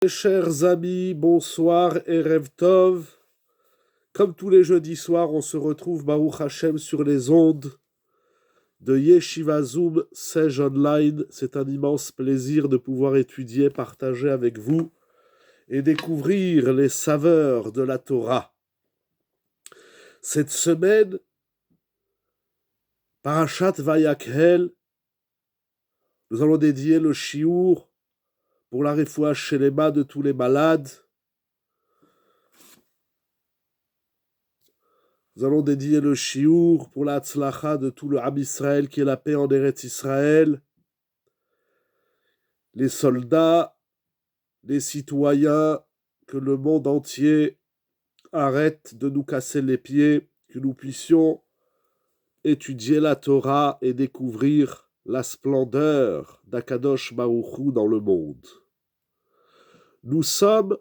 Chers amis, bonsoir, Erev Tov. Comme tous les jeudis soirs, on se retrouve, Baruch Hashem, sur les ondes de Yeshiva Zoom Sage Online. C'est un immense plaisir de pouvoir étudier, partager avec vous et découvrir les saveurs de la Torah. Cette semaine, Parashat Vayakhel, nous allons dédier le shiur pour la refoua shelema de tous les malades. Nous allons dédier le shiur pour la tzlacha de tout le Am Israël, qui est la paix en Eretz Israël. Les soldats, les citoyens, que le monde entier arrête de nous casser les pieds, que nous puissions étudier la Torah et découvrir la splendeur d'Akadosh Baruch Hu dans le monde. Nous sommes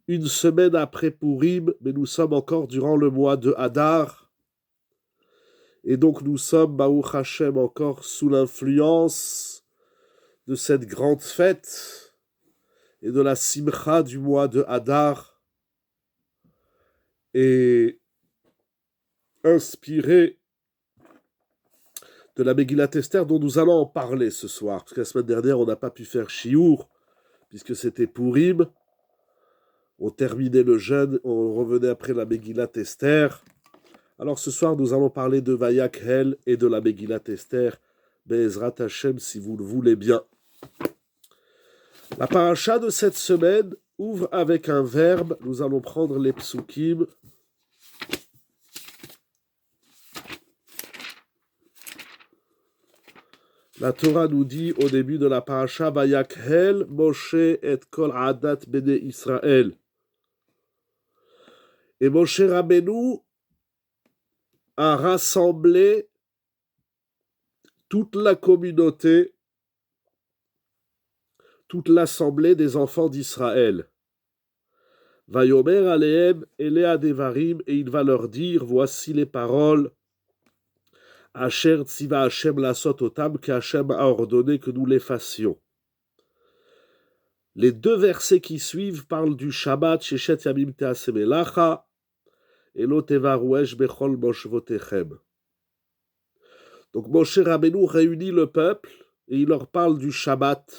une semaine après Purim, mais nous sommes encore durant le mois de Hadar. Et donc nous sommes, Baruch Hashem, encore sous l'influence de cette grande fête et de la simcha du mois de Hadar. Et inspiré de la Megillat Esther dont nous allons en parler ce soir. Parce que la semaine dernière, on n'a pas pu faire shiur, puisque c'était Purim. On terminait le jeûne, on revenait après la Megillat Esther. Alors ce soir, nous allons parler de Vayakhel et de la Megillat Esther, Be'ezrat Hashem, si vous le voulez bien. La paracha de cette semaine ouvre avec un verbe. Nous allons prendre les psukim. La Torah nous dit au début de la paracha, Vayakhel Moshe et kol adat bene Israël. Et Moshe Rabbeinu a rassemblé toute la communauté, toute l'assemblée des enfants d'Israël. Vayomer alehem elea devarim, et il va leur dire, voici les paroles, Asher tziva Hashem lasot otam, que Hashem a ordonné que nous les fassions. Les deux versets qui suivent parlent du Shabbat, Sheshet yamim te'aseh melacha, et lo tevaruesh bechol moshvotechem. Donc Moshe Rabbeinu réunit le peuple et il leur parle du Shabbat.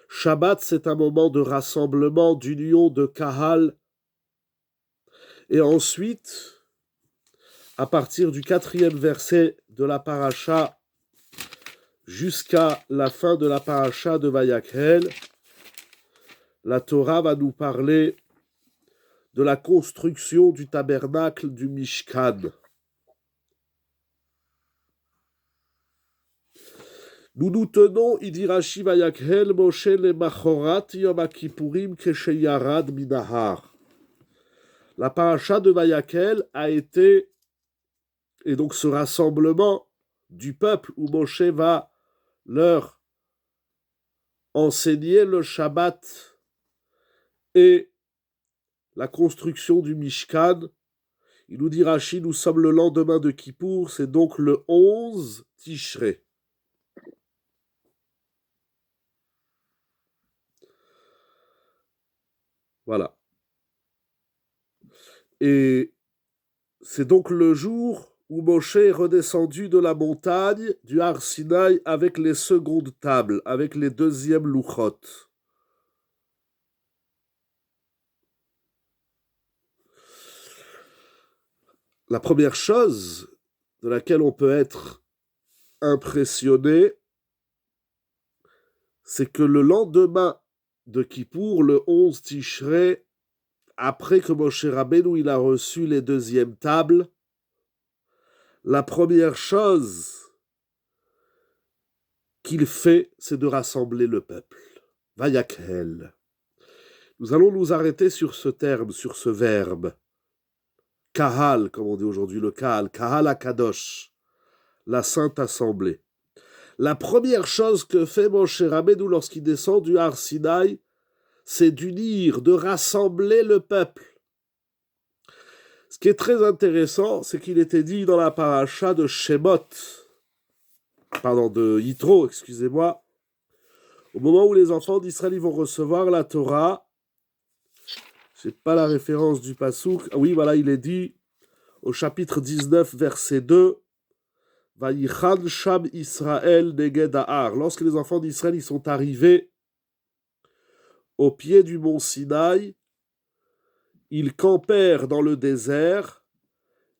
Shabbat, c'est un moment de rassemblement, d'union, de kahal. Et ensuite, à partir du 4e verset de la paracha jusqu'à la fin de la paracha de Vayakhel, la Torah va nous parler de la construction du tabernacle du Mishkan. Nous nous tenons, il dit Rashi Vayakhel Moshe le Machorat Yom Kippourim Kesheyarad Minahar. La paracha de Vayakhel a été, et donc ce rassemblement du peuple où Moshe va leur enseigner le Shabbat et la construction du Mishkan. Il nous dit Rashi, nous sommes le lendemain de Kippour, c'est donc le 11 Tishrei. Voilà. Et c'est donc le jour où Moshe est redescendu de la montagne du Har Sinaï avec les secondes tables, avec les deuxièmes louchot. La première chose de laquelle on peut être impressionné, c'est que le lendemain de Kippour, le 11 Tishrei, après que Moshe Rabbeinu il a reçu les deuxièmes tables, la première chose qu'il fait, c'est de rassembler le peuple. Vayakhel. Nous allons nous arrêter sur ce terme, sur ce verbe. Kahal, comme on dit aujourd'hui, le Kahal. Kahal HaKadosh, la Sainte Assemblée. La première chose que fait Moshe Rabbeinu lorsqu'il descend du Har Sinaï, c'est d'unir, de rassembler le peuple. Ce qui est très intéressant, c'est qu'il était dit dans la paracha de Shemot, de Yitro, excusez-moi, Au moment où les enfants d'Israël vont recevoir la Torah, c'est pas la référence du Passouk. Ah oui, voilà, il est dit au chapitre 19, verset 2, Vayichan Sham Israël neged Ahar. Lorsque les enfants d'Israël y sont arrivés au pied du mont Sinaï, ils campèrent dans le désert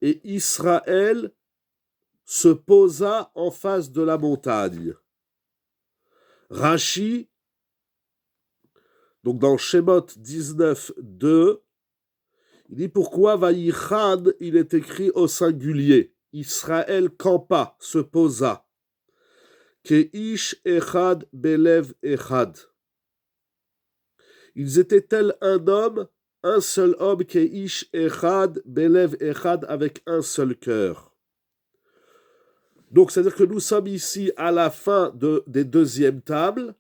et Israël se posa en face de la montagne. Rashi, donc dans Shemot 19, 2, il dit pourquoi Vaïchan, il est écrit au singulier. Israël campa, se posa. Keish echad belev echad. Ils étaient tels un seul homme, Keish echad belev echad, avec un seul cœur. Donc, c'est-à-dire que nous sommes ici à la fin des deuxièmes tables,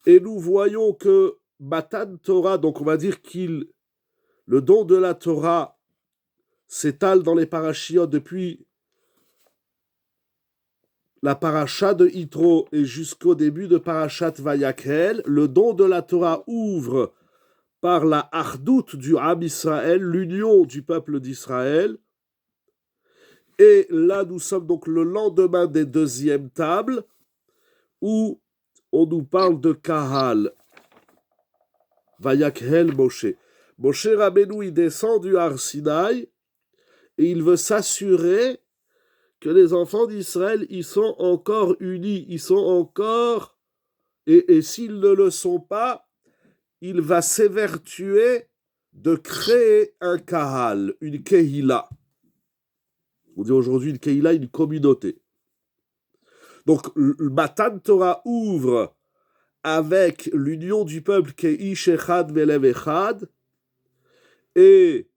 et nous voyons que Matan Torah, donc on va dire le don de la Torah s'étale dans les parachiotes depuis la paracha de Yitro et jusqu'au début de parachat Vayakhel. Le don de la Torah ouvre par la Ardout du Am Israël, l'union du peuple d'Israël. Et là, nous sommes donc le lendemain des deuxièmes tables, où on nous parle de Kahal. Vayakhel Moshe. Moshe Rabbeinu, il descend du Har Sinaï et il veut s'assurer que les enfants d'Israël, ils sont encore unis, ils sont encore... Et s'ils ne le sont pas, il va s'évertuer de créer un kahal, une kehila. On dit aujourd'hui une kehila, une communauté. Donc, le Matan Torah ouvre avec l'union du peuple Keish Echad Belev Echad, et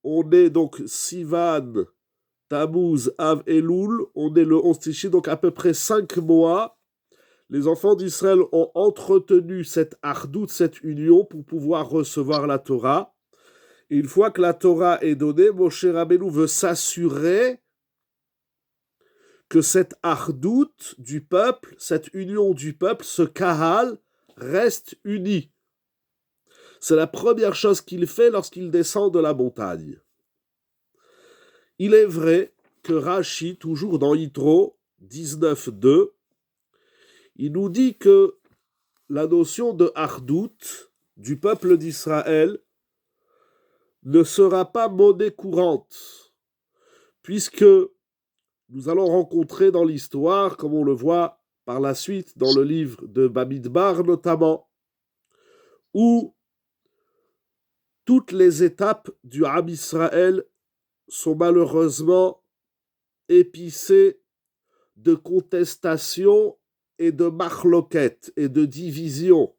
on est donc Sivan, Tammuz, Av, Elul, on est le 11 Tishi, donc à peu près 5 mois. Les enfants d'Israël ont entretenu cette ardoute, cette union, pour pouvoir recevoir la Torah. Et une fois que la Torah est donnée, Moshe Rabbeinu veut s'assurer que cette ardoute du peuple, cette union du peuple, ce kahal, reste uni. C'est la première chose qu'il fait lorsqu'il descend de la montagne. Il est vrai que Rashi, toujours dans Yitro 19.2, il nous dit que la notion de Ardout du peuple d'Israël ne sera pas monnaie courante, puisque nous allons rencontrer dans l'histoire, comme on le voit par la suite dans le livre de Bamidbar notamment, où toutes les étapes du Am Israël sont malheureusement épicées de contestations et de machloquettes et de divisions.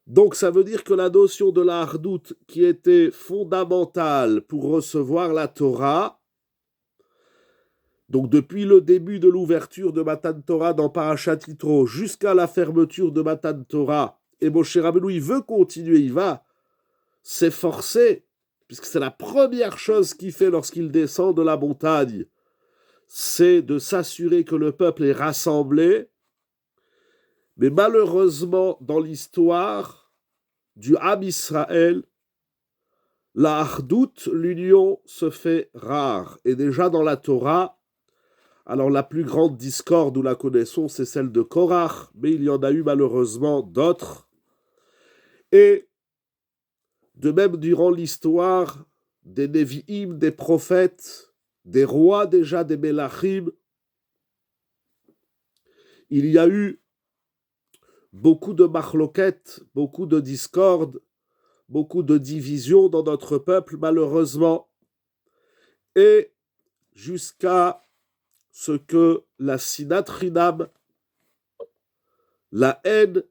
Donc ça veut dire que la notion de la hardout, qui était fondamentale pour recevoir la Torah, donc depuis le début de l'ouverture de Matan Torah dans Parashat Yitro jusqu'à la fermeture de Matan Torah, et Moshe Rabbeinu, il veut continuer, il va s'efforcer, puisque c'est la première chose qu'il fait lorsqu'il descend de la montagne, c'est de s'assurer que le peuple est rassemblé. Mais malheureusement, dans l'histoire du Am Israël, la hardout, l'union, se fait rare. Et déjà dans la Torah, alors la plus grande discorde, nous la connaissons, c'est celle de Korach, mais il y en a eu malheureusement d'autres. Et de même durant l'histoire des Nevi'im, des prophètes, des rois déjà, des Melachim, il y a eu beaucoup de machloquettes, beaucoup de discordes, beaucoup de divisions dans notre peuple, malheureusement, et jusqu'à ce que la sinat chinam, la haine,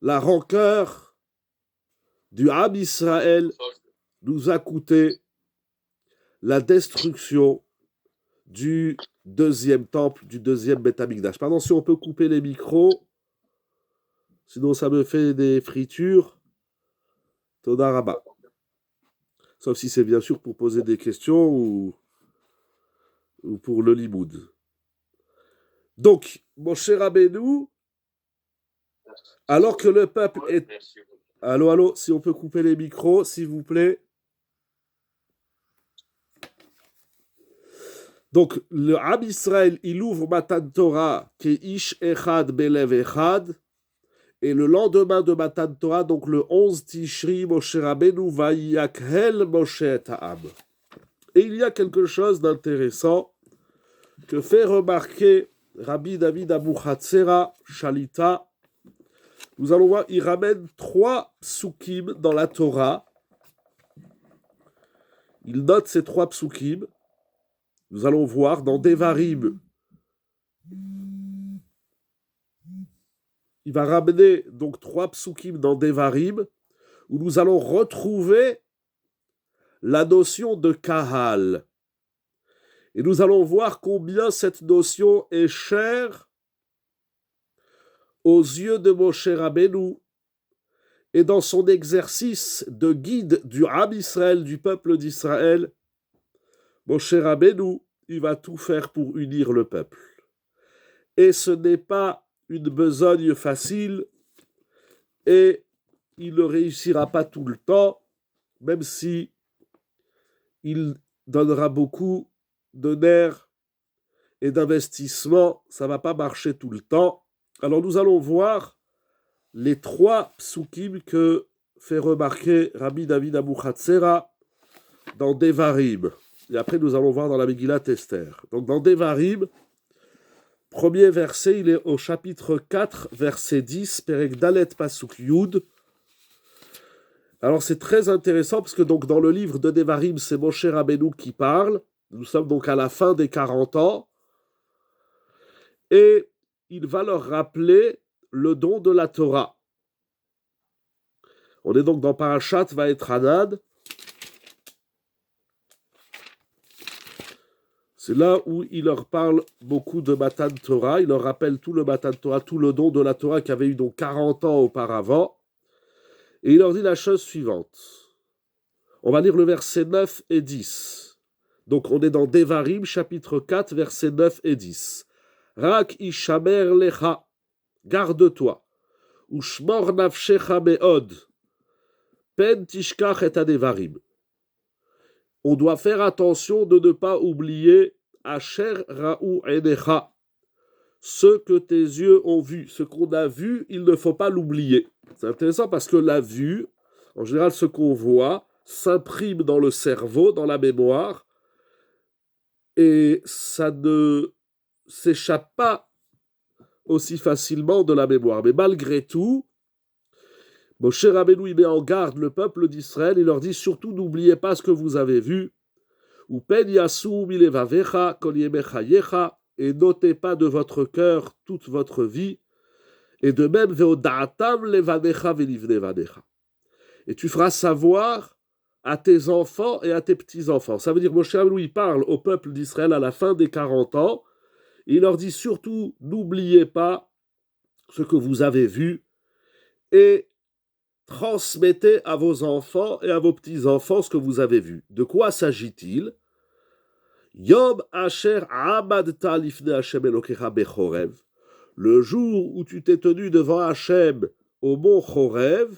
la rancœur du Am Israël nous a coûté la destruction du deuxième temple, du deuxième Beth Amikdash. Pardon, si on peut couper les micros, sinon ça me fait des fritures. Toda Rabba. Sauf si c'est bien sûr pour poser des questions ou pour le limoud. Donc, Moshe Rabbeinu, alors que le peuple est... Allô, allô, si on peut couper les micros, s'il vous plaît. Donc, le Am Israël, il ouvre Matan Torah, Keish Echad Belev Echad, et le lendemain de Matan Torah, donc le 11 Tishri, Moshe Rabbeinu va yakhel Moshe et Ha'am. Et il y a quelque chose d'intéressant que fait remarquer Rabbi David Abuchatzera Shalita. Nous allons voir, il ramène 3 psukim dans la Torah. Il note ces 3 psukim. Nous allons voir dans Devarim. Il va ramener donc 3 psukim dans Devarim, où nous allons retrouver la notion de Kahal. Et nous allons voir combien cette notion est chère aux yeux de Moshe Rabbeinu et dans son exercice de guide du Am Israël, du peuple d'Israël. Moshe Rabbeinu, il va tout faire pour unir le peuple. Et ce n'est pas une besogne facile et il ne réussira pas tout le temps, même si il donnera beaucoup de nerfs et d'investissement, ça ne va pas marcher tout le temps. Alors nous allons voir les 3 psukim que fait remarquer Rabbi David Abuchatzera dans Devarim. Et après nous allons voir dans la Megillat Esther. Donc dans Devarim, premier verset, il est au chapitre 4, verset 10, Perek Dalet Pasuk Yud. Alors c'est très intéressant parce que donc dans le livre de Devarim, c'est Moshe Rabbeinu qui parle. Nous sommes donc à la fin des 40 ans. Et il va leur rappeler le don de la Torah. On est donc dans Parashat Vaetranad. C'est là où il leur parle beaucoup de Matan Torah. Il leur rappelle tout le Matan Torah, tout le don de la Torah qui avait eu donc 40 ans auparavant. Et il leur dit la chose suivante. On va lire le verset 9 et 10. Donc on est dans Devarim, chapitre 4, versets 9 et 10. Rak ishamer lecha, garde-toi. Ushmor nafshecha meod, pen tishkach et adevarim. On doit faire attention de ne pas oublier Asher ra'u enecha, ce que tes yeux ont vu. Ce qu'on a vu, il ne faut pas l'oublier. C'est intéressant parce que la vue, en général, ce qu'on voit, s'imprime dans le cerveau, dans la mémoire, et ça ne s'échappe pas aussi facilement de la mémoire. Mais malgré tout, Moshe Rabbeinu, il met en garde le peuple d'Israël, il leur dit surtout n'oubliez pas ce que vous avez vu, ou pen yasu milevavecha kol yemechayecha, et notez pas de votre cœur toute votre vie, et de même veodaatam levanecha velivnevanecha. Et tu feras savoir à tes enfants et à tes petits-enfants. Ça veut dire Moshe Rabbeinu, il parle au peuple d'Israël à la fin des 40 ans, et il leur dit surtout n'oubliez pas ce que vous avez vu, et transmettez à vos enfants et à vos petits-enfants ce que vous avez vu. De quoi s'agit-il? Yom asher amadta lifne Hashem Elokecha bechorev, le jour où tu t'es tenu devant Hashem au mont Chorev,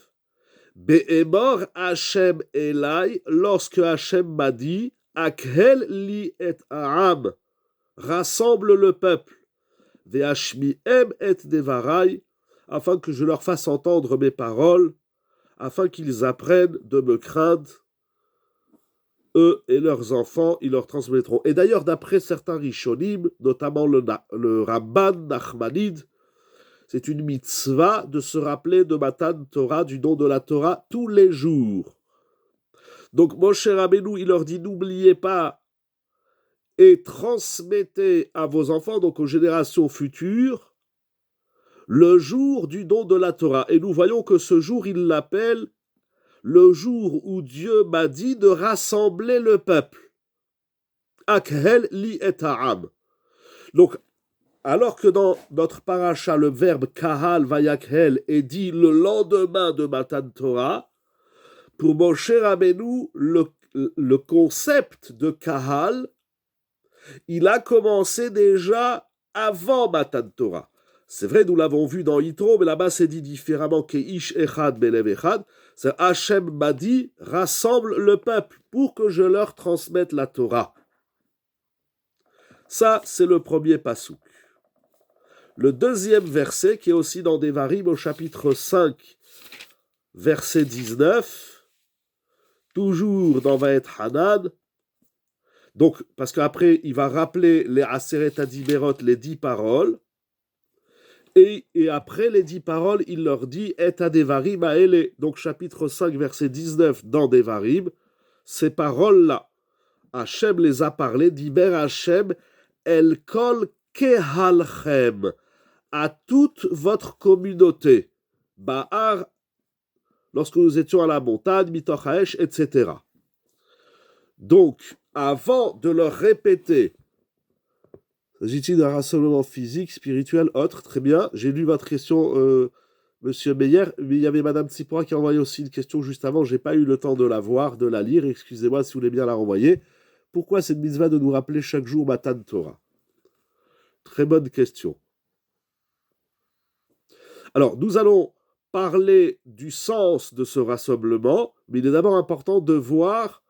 be'emor Hashem elai, lorsque Hashem m'a dit, akhel li et ha'am, rassemble le peuple, ve'ashmi'em et devarai, afin que je leur fasse entendre mes paroles, afin qu'ils apprennent de me craindre, eux et leurs enfants, ils leur transmettront. Et d'ailleurs, d'après certains Rishonim, notamment le Ramban Nachmanide, c'est une mitzvah de se rappeler de Matan Torah, du don de la Torah, tous les jours. Donc Moshe Rabbeinu, il leur dit, n'oubliez pas et transmettez à vos enfants, donc aux générations futures, le jour du don de la Torah. Et nous voyons que ce jour, il l'appelle le jour où Dieu m'a dit de rassembler le peuple. Akhel li et ha'am. Donc, alors que dans notre paracha, le verbe kahal vayakhel est dit le lendemain de Matan Torah, pour Moshe Rabbeinu, le concept de kahal, il a commencé déjà avant Matan Torah. C'est vrai, nous l'avons vu dans Yitro, mais là-bas c'est dit différemment Keish Echad Belev Echad. C'est Hachem m'a dit, rassemble le peuple pour que je leur transmette la Torah. Ça, c'est le premier passouk. Le deuxième verset, qui est aussi dans Devarim au chapitre 5, verset 19, toujours dans Vaet Hanan. Donc, parce qu'après, il va rappeler les Aseret Adiberot, les 10 paroles. Et après les 10 paroles, il leur dit « Et à Devarim aele ». Donc, chapitre 5, verset 19 dans Devarim, ces paroles-là, Hachem les a parlées, Diber Hachem, El Kol Kehalchem, à toute votre communauté, Bahar, lorsque nous étions à la montagne, Mitoch Haesh, etc. Donc, avant de leur répéter, s'agit-il d'un rassemblement physique, spirituel, autre? Très bien. J'ai lu votre question, Monsieur Meyer, mais il y avait Madame Tsipora qui a envoyé aussi une question juste avant. Je n'ai pas eu le temps de la voir, de la lire. Excusez-moi si vous voulez bien la renvoyer. Pourquoi cette mitzvah de nous rappeler chaque jour Matan Torah? Très bonne question. Alors, nous allons parler du sens de ce rassemblement, mais il est d'abord important de voir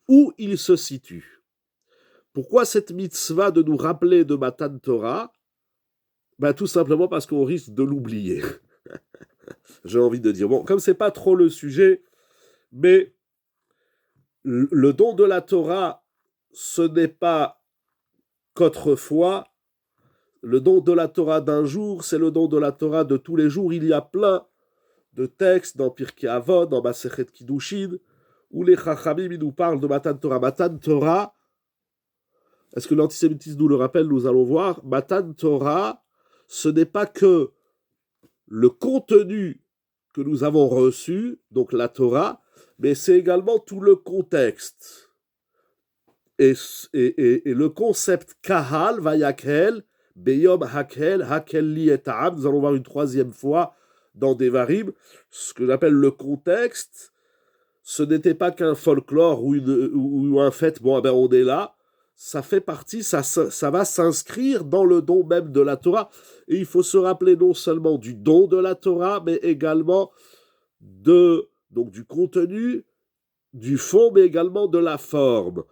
où il se situe. Pourquoi cette mitzvah de nous rappeler de Matan Torah? Tout simplement parce qu'on risque de l'oublier. J'ai envie de dire. Bon, comme c'est pas trop le sujet, mais le don de la Torah, ce n'est pas qu'autrefois. Le don de la Torah d'un jour, c'est le don de la Torah de tous les jours. Il y a plein de textes dans Pirkei Avot, dans Masechet Kiddushin, où les Chachamim nous parlent de Matan Torah. Matan Torah, est-ce que l'antisémitisme nous le rappelle? Nous allons voir. Matan Torah, ce n'est pas que le contenu que nous avons reçu, donc la Torah, mais c'est également tout le contexte. Et le concept Kahal, Vayakhel, Beyom Hakel, Hakel li et Ta'am, nous allons voir une troisième fois dans Devarim, ce que j'appelle le contexte, ce n'était pas qu'un folklore ou un fait, bon, on est là, ça fait partie, ça va s'inscrire dans le don même de la Torah. Et il faut se rappeler non seulement du don de la Torah, mais également donc du contenu, du fond, mais également de la forme.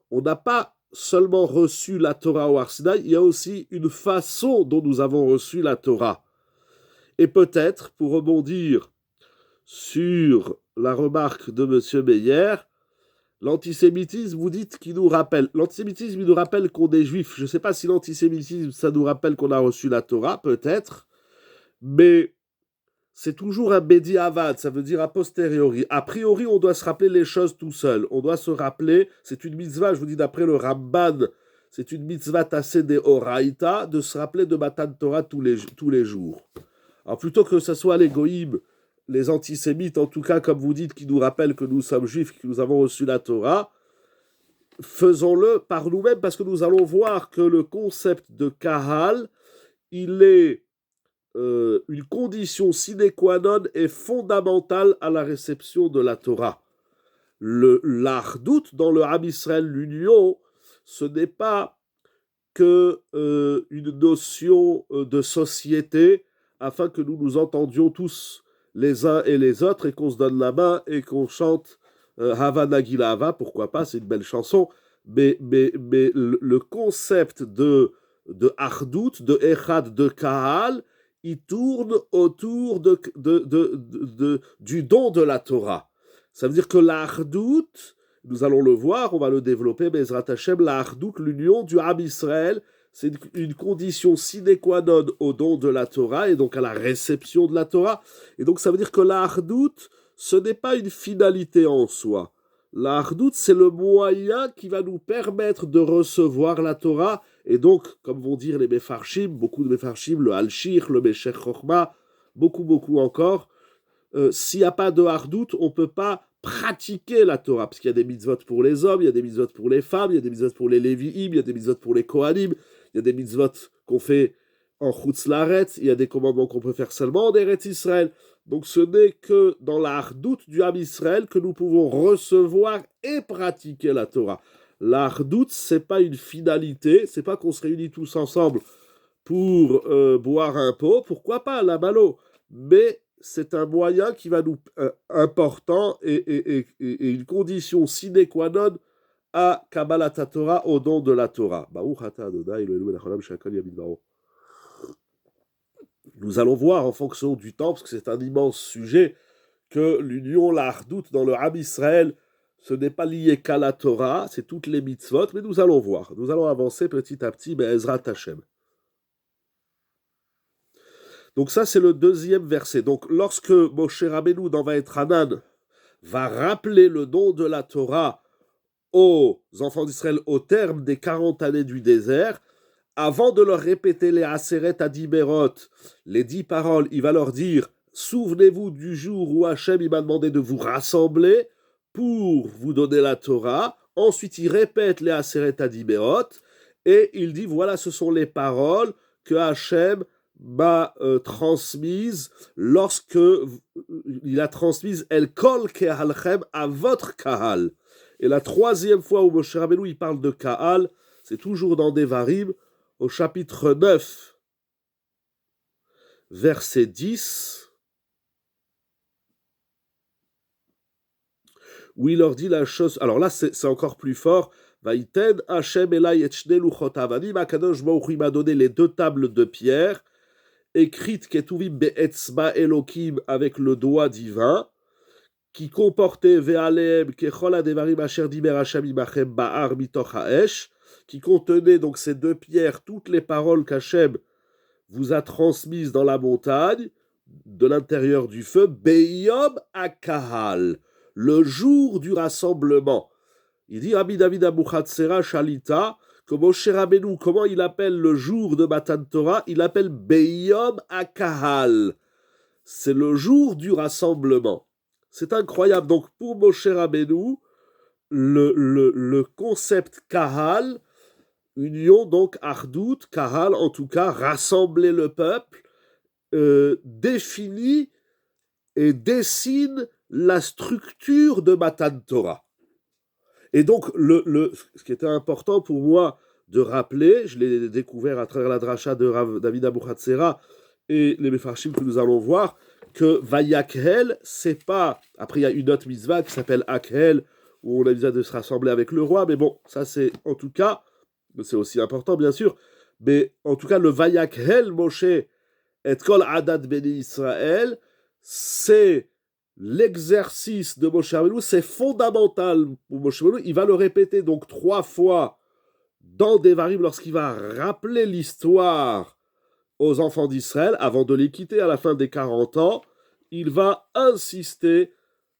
On n'a pas seulement reçu la Torah au Har Sinaï, il y a aussi une façon dont nous avons reçu la Torah. Et peut-être, pour rebondir sur la remarque de M. Meyer, l'antisémitisme, vous dites qu'il nous rappelle. L'antisémitisme, il nous rappelle qu'on est juif. Je ne sais pas si l'antisémitisme, ça nous rappelle qu'on a reçu la Torah, peut-être. Mais c'est toujours un Bedi Avad, ça veut dire a posteriori. A priori, on doit se rappeler les choses tout seul. On doit se rappeler, c'est une mitzvah, je vous dis d'après le Ramban, c'est une mitzvah tassée des Oraïta, de se rappeler de Matan Torah tous les jours. Alors plutôt que ce soit les goïms, les antisémites, en tout cas, comme vous dites, qui nous rappellent que nous sommes juifs, que nous avons reçu la Torah, faisons-le par nous-mêmes, parce que nous allons voir que le concept de Kahal, il est une condition sine qua non et fondamentale à la réception de la Torah. L'Achdout dans le Am Israël, l'union, ce n'est pas que une notion de société afin que nous nous entendions tous les uns et les autres et qu'on se donne la main et qu'on chante Hava Nagila Hava, pourquoi pas, c'est une belle chanson, mais le concept de Achdout, de Echad, de Kahal, il tourne autour du don de la Torah. Ça veut dire que l'Achdout, nous allons le voir, on va le développer, Bezrat Hashem, l'Achdout, l'union du Am Israël, c'est une condition sine qua non au don de la Torah et donc à la réception de la Torah. Et donc ça veut dire que l'Achdout, ce n'est pas une finalité en soi. L'Achdout, c'est le moyen qui va nous permettre de recevoir la Torah. Et donc, comme vont dire les Mefarshim, beaucoup de Mefarshim, le Al-Shir, le Meshech Chochma, beaucoup encore, s'il n'y a pas de Achdout, on ne peut pas pratiquer la Torah, parce qu'il y a des mitzvot pour les hommes, il y a des mitzvot pour les femmes, il y a des mitzvot pour les Lévi'im, il y a des mitzvot pour les Kohanim, il y a des mitzvot qu'on fait en Chutz Laaretz, il y a des commandements qu'on peut faire seulement en Eretz Israël. Donc ce n'est que dans la Achdout du Am Israël que nous pouvons recevoir et pratiquer la Torah. La hardout, c'est pas une finalité, c'est pas qu'on se réunit tous ensemble pour boire un pot, pourquoi pas, la malo. Mais c'est un moyen qui va nous important et une condition sine qua non à Kabbalat Torah, au don de la Torah. Nous allons voir en fonction du temps, parce que c'est un immense sujet, que l'union, la hardout dans le Ham Israël, ce n'est pas lié qu'à la Torah, c'est toutes les mitzvot, mais nous allons voir. Nous allons avancer petit à petit, mais Ezrat Hashem. Donc ça, c'est le deuxième verset. Donc lorsque Moshe Rabbeinu dans Vaetranan va rappeler le don de la Torah aux enfants d'Israël au terme des 40 années du désert, avant de leur répéter les Aseret Adiberot, les 10 paroles, il va leur dire « Souvenez-vous du jour où Hachem m'a demandé de vous rassembler pour vous donner la Torah. » Ensuite, il répète les Aseret Adiberot et il dit « Voilà, ce sont les paroles que Hachem m'a transmises lorsque il a transmise El Kol Kehalchem à votre Kahal. » Et la troisième fois où Moshe Rabbeinu il parle de Kahal, c'est toujours dans Devarim, au chapitre 9, verset 10, où il leur dit la chose. Alors là, c'est encore plus fort. Vaïten Hashem Elai et Shnei Luchot Avanim. Akadosh Baruch Hu m'a donné les 2 tables de pierre, écrites Ketuvim Be'etzba Elokim avec le doigt divin, qui comportaient Ve'aleem Kechol Adevarim Asher Diber Hashem Imachem Ba'ar Mitoch Ha'esh, qui contenaient donc ces 2 pierres, toutes les paroles qu'Hachem vous a transmises dans la montagne, de l'intérieur du feu, Beyom Akahal, le jour du rassemblement. Il dit Rabbi David Abuchatzera Shalita, que Moshe Rabbeinu, comment il appelle le jour de Matan Torah? Il appelle Beyom Akahal. C'est le jour du rassemblement. C'est incroyable. Donc pour Moshe Rabbeinu, le concept Kahal, union donc Ardout, Kahal en tout cas, rassembler le peuple, définit et dessine la structure de Matan Torah. Et donc, ce qui était important pour moi de rappeler, je l'ai découvert à travers la dracha de Rav David Abuchatzera et les Mefarshim que nous allons voir, que Vayakhel, c'est pas... Après, il y a une autre mitzvah qui s'appelle Akhel, où on a besoin de se rassembler avec le roi, mais bon, ça c'est en tout cas, c'est aussi important bien sûr, mais en tout cas, le Vayakhel Moshe et Kol Adad Beni Israël, c'est l'exercice de Moshe Rabbeinu, c'est fondamental pour Moshe Rabbeinu. Il va le répéter donc 3 fois dans Devarim lorsqu'il va rappeler l'histoire aux enfants d'Israël avant de les quitter à la fin des 40 ans. Il va insister.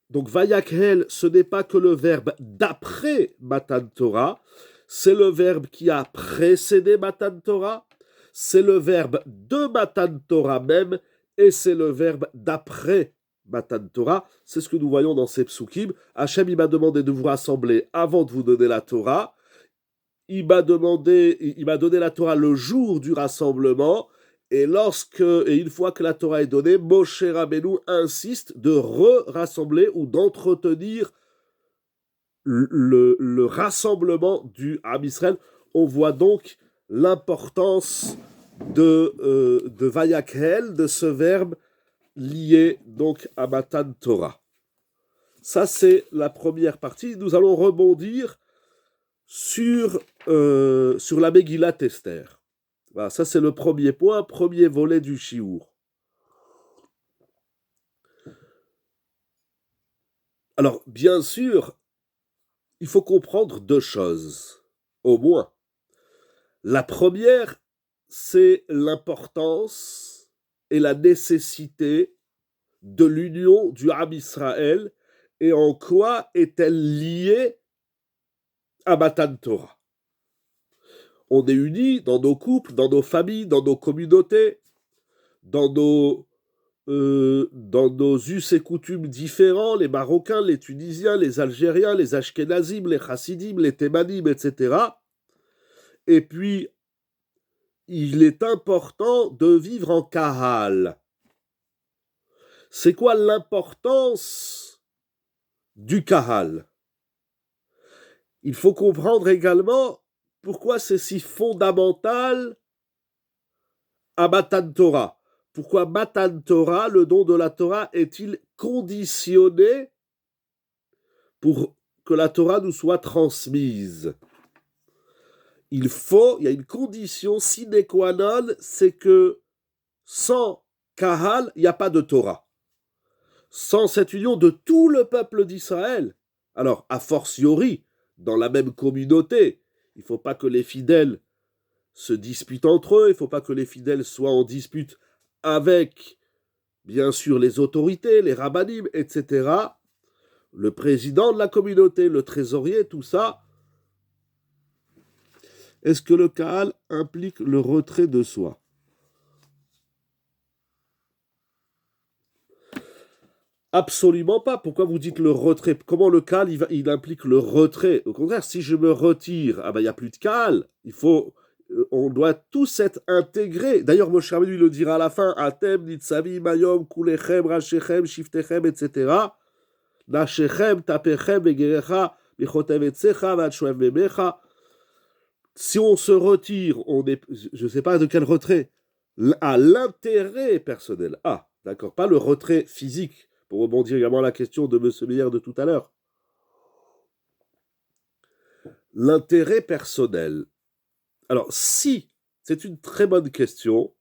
Donc Vayakhel, ce n'est pas que le verbe d'après Matan Torah, c'est le verbe qui a précédé Matan Torah, c'est le verbe de Matan Torah même, et c'est le verbe d'après Matan Torah. C'est ce que nous voyons dans ces psukim. Hachem, il m'a demandé de vous rassembler avant de vous donner la Torah. Il m'a donné la Torah le jour du rassemblement. Et une fois que la Torah est donnée, Moshe Rabbeinu insiste de rassembler ou d'entretenir le rassemblement du Ham Israël. On voit donc l'importance de Vayakhel, de ce verbe lié donc à Matan Torah. Ça, c'est la première partie. Nous allons rebondir sur la Megillat Esther. Voilà, ça, c'est le premier point, premier volet du Shiur. Alors, bien sûr, il faut comprendre 2 choses, au moins. La première, c'est l'importance et la nécessité de l'union du Ham Israël et en quoi est-elle liée à Matan Torah. On est unis dans nos couples, dans nos familles, dans nos communautés, dans nos us et coutumes différents, les Marocains, les Tunisiens, les Algériens, les Ashkenazim, les Chassidim, les Thémanim, etc. Et puis, il est important de vivre en Kahal. C'est quoi l'importance du Kahal? Il faut comprendre également pourquoi c'est si fondamental à Matan Torah. Pourquoi Matan Torah, le don de la Torah, est-il conditionné pour que la Torah nous soit transmise? Il y a une condition sine qua non, c'est que sans Kahal, il n'y a pas de Torah. Sans cette union de tout le peuple d'Israël, alors a fortiori, dans la même communauté, il ne faut pas que les fidèles se disputent entre eux, il ne faut pas que les fidèles soient en dispute avec, bien sûr, les autorités, les rabbinim, etc., le président de la communauté, le trésorier, tout ça. Est-ce que le Kahal implique le retrait de soi? Absolument pas. Pourquoi vous dites le retrait? Comment le Kahal il implique le retrait? Au contraire, si je me retire, il n'y a plus de Kahal. On doit tous être intégrés. D'ailleurs, Moshe Rabbeinu le dira à la fin, Atem, Nitzavi, Mayom, Kulechem, Rashechem, Shiftechem, etc. Nashechem, Tapechem, Begerecha, Bichotem Etzecha, Vatshoem Bemecha. Si on se retire, je ne sais pas de quel retrait, à l'intérêt personnel. Ah, d'accord, pas le retrait physique, pour rebondir également à la question de M. Meyer de tout à l'heure. L'intérêt personnel. Alors, si, c'est une très bonne question,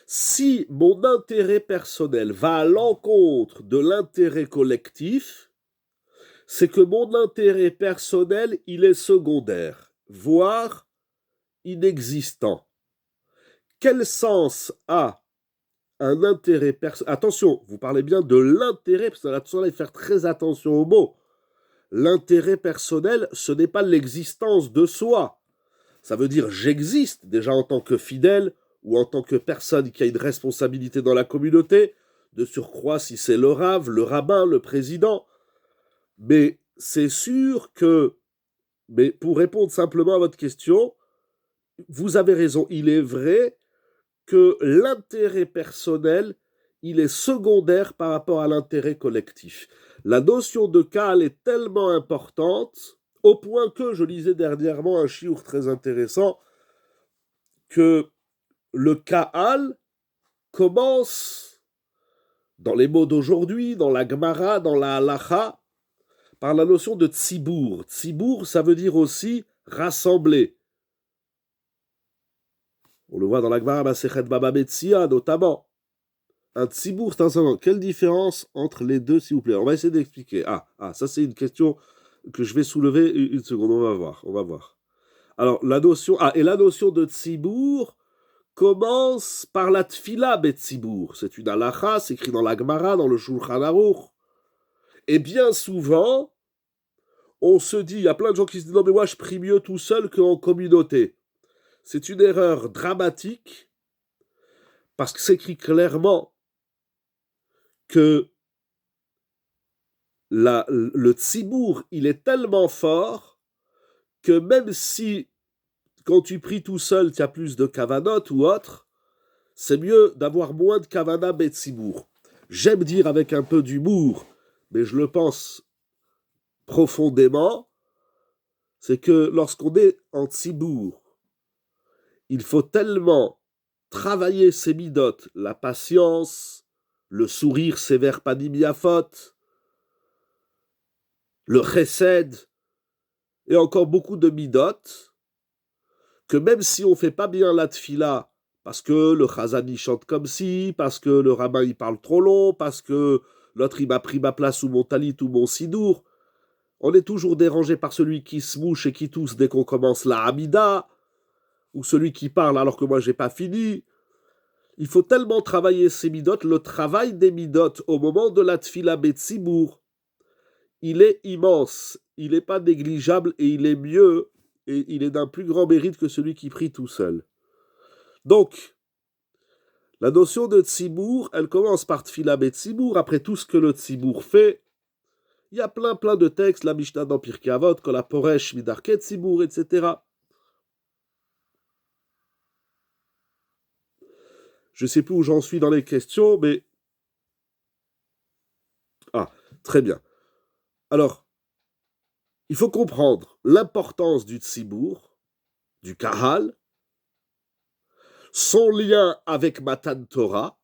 si mon intérêt personnel va à l'encontre de l'intérêt collectif, c'est que mon intérêt personnel, il est secondaire, voire inexistant. Quel sens a un intérêt personnel? Attention, vous parlez bien de l'intérêt personnel. Attention à faire très attention aux mots. L'intérêt personnel, ce n'est pas l'existence de soi. Ça veut dire j'existe déjà en tant que fidèle ou en tant que personne qui a une responsabilité dans la communauté, de surcroît si c'est le rave, le rabbin, le président. Mais c'est sûr que, mais pour répondre simplement à votre question, vous avez raison, il est vrai que l'intérêt personnel, il est secondaire par rapport à l'intérêt collectif. La notion de Kahal est tellement importante, au point que, je lisais dernièrement un chiour très intéressant, que le Kahal commence, dans les mots d'aujourd'hui, dans la Gemara, dans la Halacha, par la notion de Tzibour. Tzibour, ça veut dire aussi rassembler. On le voit dans la Gemara Masechet Baba Metzia, notamment. Un tzibour, c'est un savant. Quelle différence entre les deux, s'il vous plaît? On va essayer d'expliquer. Ça c'est une question que je vais soulever une seconde. On va voir. Alors, la notion de tzibour commence par la tfila betzibour. C'est une halacha, c'est écrit dans la Gemara, dans le Shulchan Aruch. Et bien souvent, on se dit, il y a plein de gens qui se disent, non mais moi je prie mieux tout seul qu'en communauté. C'est une erreur dramatique, parce que c'est écrit clairement que le tzibour, il est tellement fort que même si, quand tu pries tout seul, tu as plus de kavanot ou autre, c'est mieux d'avoir moins de kavana betzibour. J'aime dire avec un peu d'humour, mais je le pense profondément, c'est que lorsqu'on est en tzibour, il faut tellement travailler ses midot, la patience, le sourire sévère panimiafot, le chesed, et encore beaucoup de midot, que même si on ne fait pas bien la tfila, parce que le chazani chante comme si, parce que le rabbin il parle trop long, parce que l'autre il m'a pris ma place ou mon talit ou mon sidour, on est toujours dérangé par celui qui se mouche et qui tousse dès qu'on commence la hamida, ou celui qui parle alors que moi j'ai pas fini. Il faut tellement travailler ces midot, le travail des midot au moment de la tfila betzibour, il est immense, il n'est pas négligeable et il est mieux, et il est d'un plus grand mérite que celui qui prie tout seul. Donc, la notion de tzibour, elle commence par tfila betzibour, après tout ce que le tzibour fait. Il y a plein de textes, la Mishnah dans Pirkei Avot, Kol haporesh midarkei tzibour, etc. Je ne sais plus où j'en suis dans les questions, mais... très bien. Alors, il faut comprendre l'importance du tzibur, du kahal, son lien avec Matan Torah,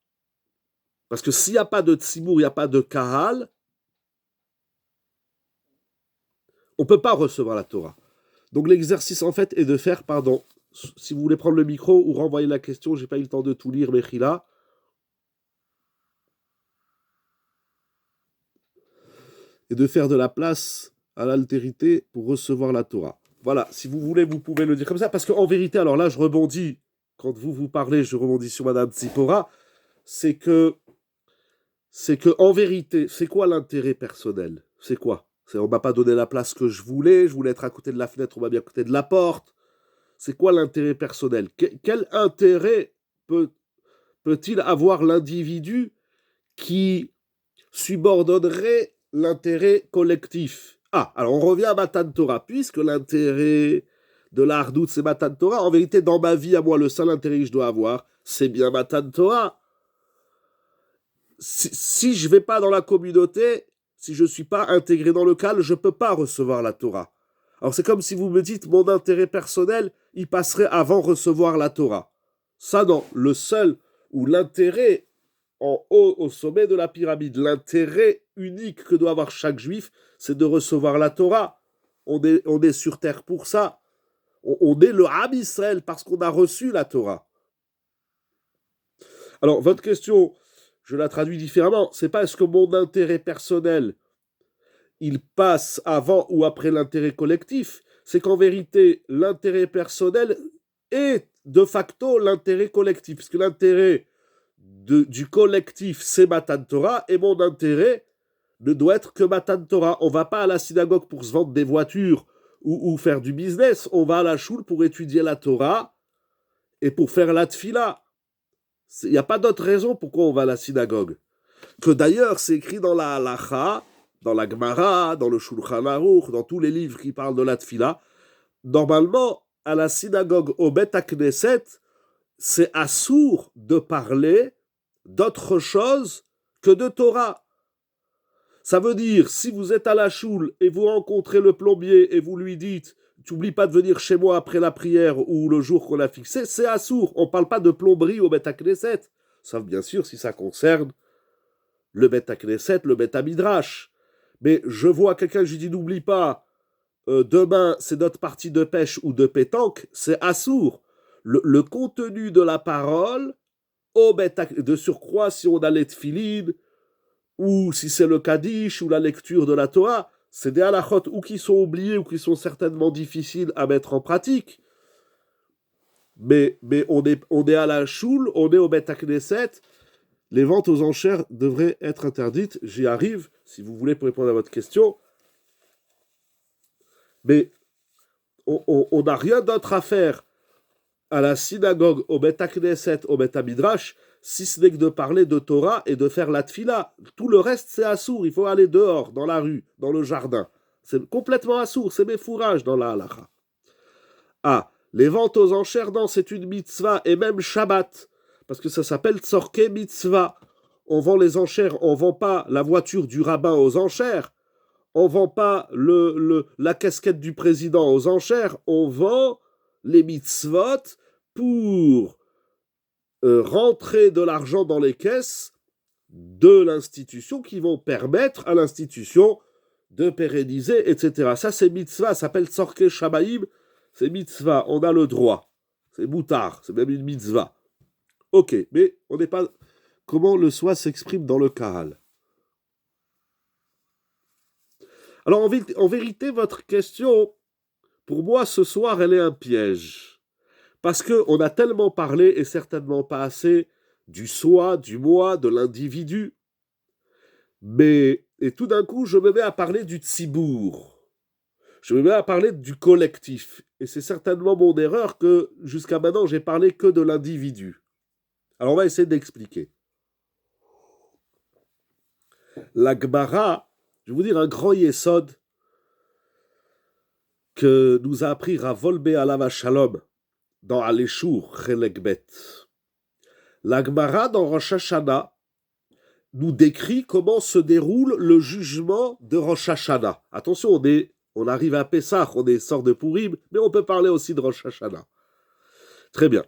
parce que s'il n'y a pas de tzibur, il n'y a pas de kahal, on ne peut pas recevoir la Torah. Donc l'exercice en fait est de faire, pardon, si vous voulez prendre le micro ou renvoyer la question, j'ai pas eu le temps de tout lire, Mechila. Et de faire de la place à l'altérité pour recevoir la Torah. Voilà, si vous voulez, vous pouvez le dire comme ça, parce qu'en vérité, alors là, je rebondis, quand vous parlez, je rebondis sur Madame Tzipora, c'est que en vérité, c'est quoi l'intérêt personnel? C'est quoi? On m'a pas donné la place que je voulais être à côté de la fenêtre, on m'a bien à côté de la porte. C'est quoi l'intérêt personnel? Quel intérêt peut-il avoir l'individu qui subordonnerait l'intérêt collectif? Ah, alors on revient à Matan Torah, puisque l'intérêt de la Hardout, c'est Matan Torah. En vérité, dans ma vie, à moi, le seul intérêt que je dois avoir, c'est bien Matan Torah. Si je ne vais pas dans la communauté, si je ne suis pas intégré dans le Kal, je ne peux pas recevoir la Torah. Alors c'est comme si vous me dites, mon intérêt personnel, il passerait avant recevoir la Torah. Ça non, le seul ou l'intérêt en haut, au sommet de la pyramide, l'intérêt unique que doit avoir chaque juif, c'est de recevoir la Torah. On est sur terre pour ça. On est le Ham Israël parce qu'on a reçu la Torah. Alors, votre question, je la traduis différemment. C'est pas est-ce que mon intérêt personnel, il passe avant ou après l'intérêt collectif. C'est qu'en vérité, l'intérêt personnel est de facto l'intérêt collectif. Parce que l'intérêt du collectif, c'est Matan Torah, et mon intérêt ne doit être que Matan Torah. On ne va pas à la synagogue pour se vendre des voitures ou faire du business. On va à la choule pour étudier la Torah et pour faire la tfila. Il n'y a pas d'autre raison pourquoi on va à la synagogue. Que d'ailleurs, c'est écrit dans la halacha, dans la Gemara, dans le Shulchan Aruch, dans tous les livres qui parlent de la tfila. Normalement, à la synagogue, au Bet HaKnesset, c'est assour de parler d'autre chose que de Torah. Ça veut dire, si vous êtes à la choule et vous rencontrez le plombier et vous lui dites « T'oublies pas de venir chez moi après la prière ou le jour qu'on a fixé », c'est assour. On ne parle pas de plomberie au Bet HaKnesset. Sauf bien sûr si ça concerne le Bet HaKnesset, le Bet HaMidrash. Mais je vois quelqu'un, je lui dis « N'oublie pas, demain c'est notre partie de pêche ou de pétanque », c'est assour. Le contenu de la parole, de surcroît, si on a les tfilines, ou si c'est le Kaddish ou la lecture de la Torah, c'est des halachot ou qui sont oubliés ou qui sont certainement difficiles à mettre en pratique. Mais on est à la choule, on est au Bet HaKnesset, les ventes aux enchères devraient être interdites. J'y arrive, si vous voulez, pour répondre à votre question. Mais on n'a rien d'autre à faire à la synagogue, au Bet HaKnesset, au Bet HaMidrash, si ce n'est que de parler de Torah et de faire la tfila. Tout le reste, c'est assour. Il faut aller dehors, dans la rue, dans le jardin. C'est complètement assour. C'est mes fourrages dans la halacha. Ah, les ventes aux enchères, non, c'est une mitzvah, et même Shabbat, parce que ça s'appelle Tzorke Mitzvah. On vend les enchères, on ne vend pas la voiture du rabbin aux enchères, on ne vend pas la casquette du président aux enchères, on vend les mitzvot pour rentrer de l'argent dans les caisses de l'institution qui vont permettre à l'institution de pérenniser, etc. Ça, c'est mitzvah, ça s'appelle Tzorke Shabaïm, c'est mitzvah, on a le droit. C'est moutard, c'est même une mitzvah. Ok, mais on n'est pas... Comment le soi s'exprime dans le Kahal? Alors, en vérité, votre question, pour moi, ce soir, elle est un piège. Parce qu'on a tellement parlé, et certainement pas assez, du soi, du moi, de l'individu. Et tout d'un coup, je me mets à parler du tzibour. Je me mets à parler du collectif. Et c'est certainement mon erreur que, jusqu'à maintenant, j'ai parlé que de l'individu. Alors, on va essayer d'expliquer. La Gemara, je vais vous dire un grand yesod que nous a appris Ravol Be'alav Shalom dans Aleshur Chelek Bet. La Gemara dans Rosh Hashanah nous décrit comment se déroule le jugement de Rosh Hashanah. Attention, on est On arrive à Pessah, on est sort de Purim, mais on peut parler aussi de Rosh Hashanah. Très bien.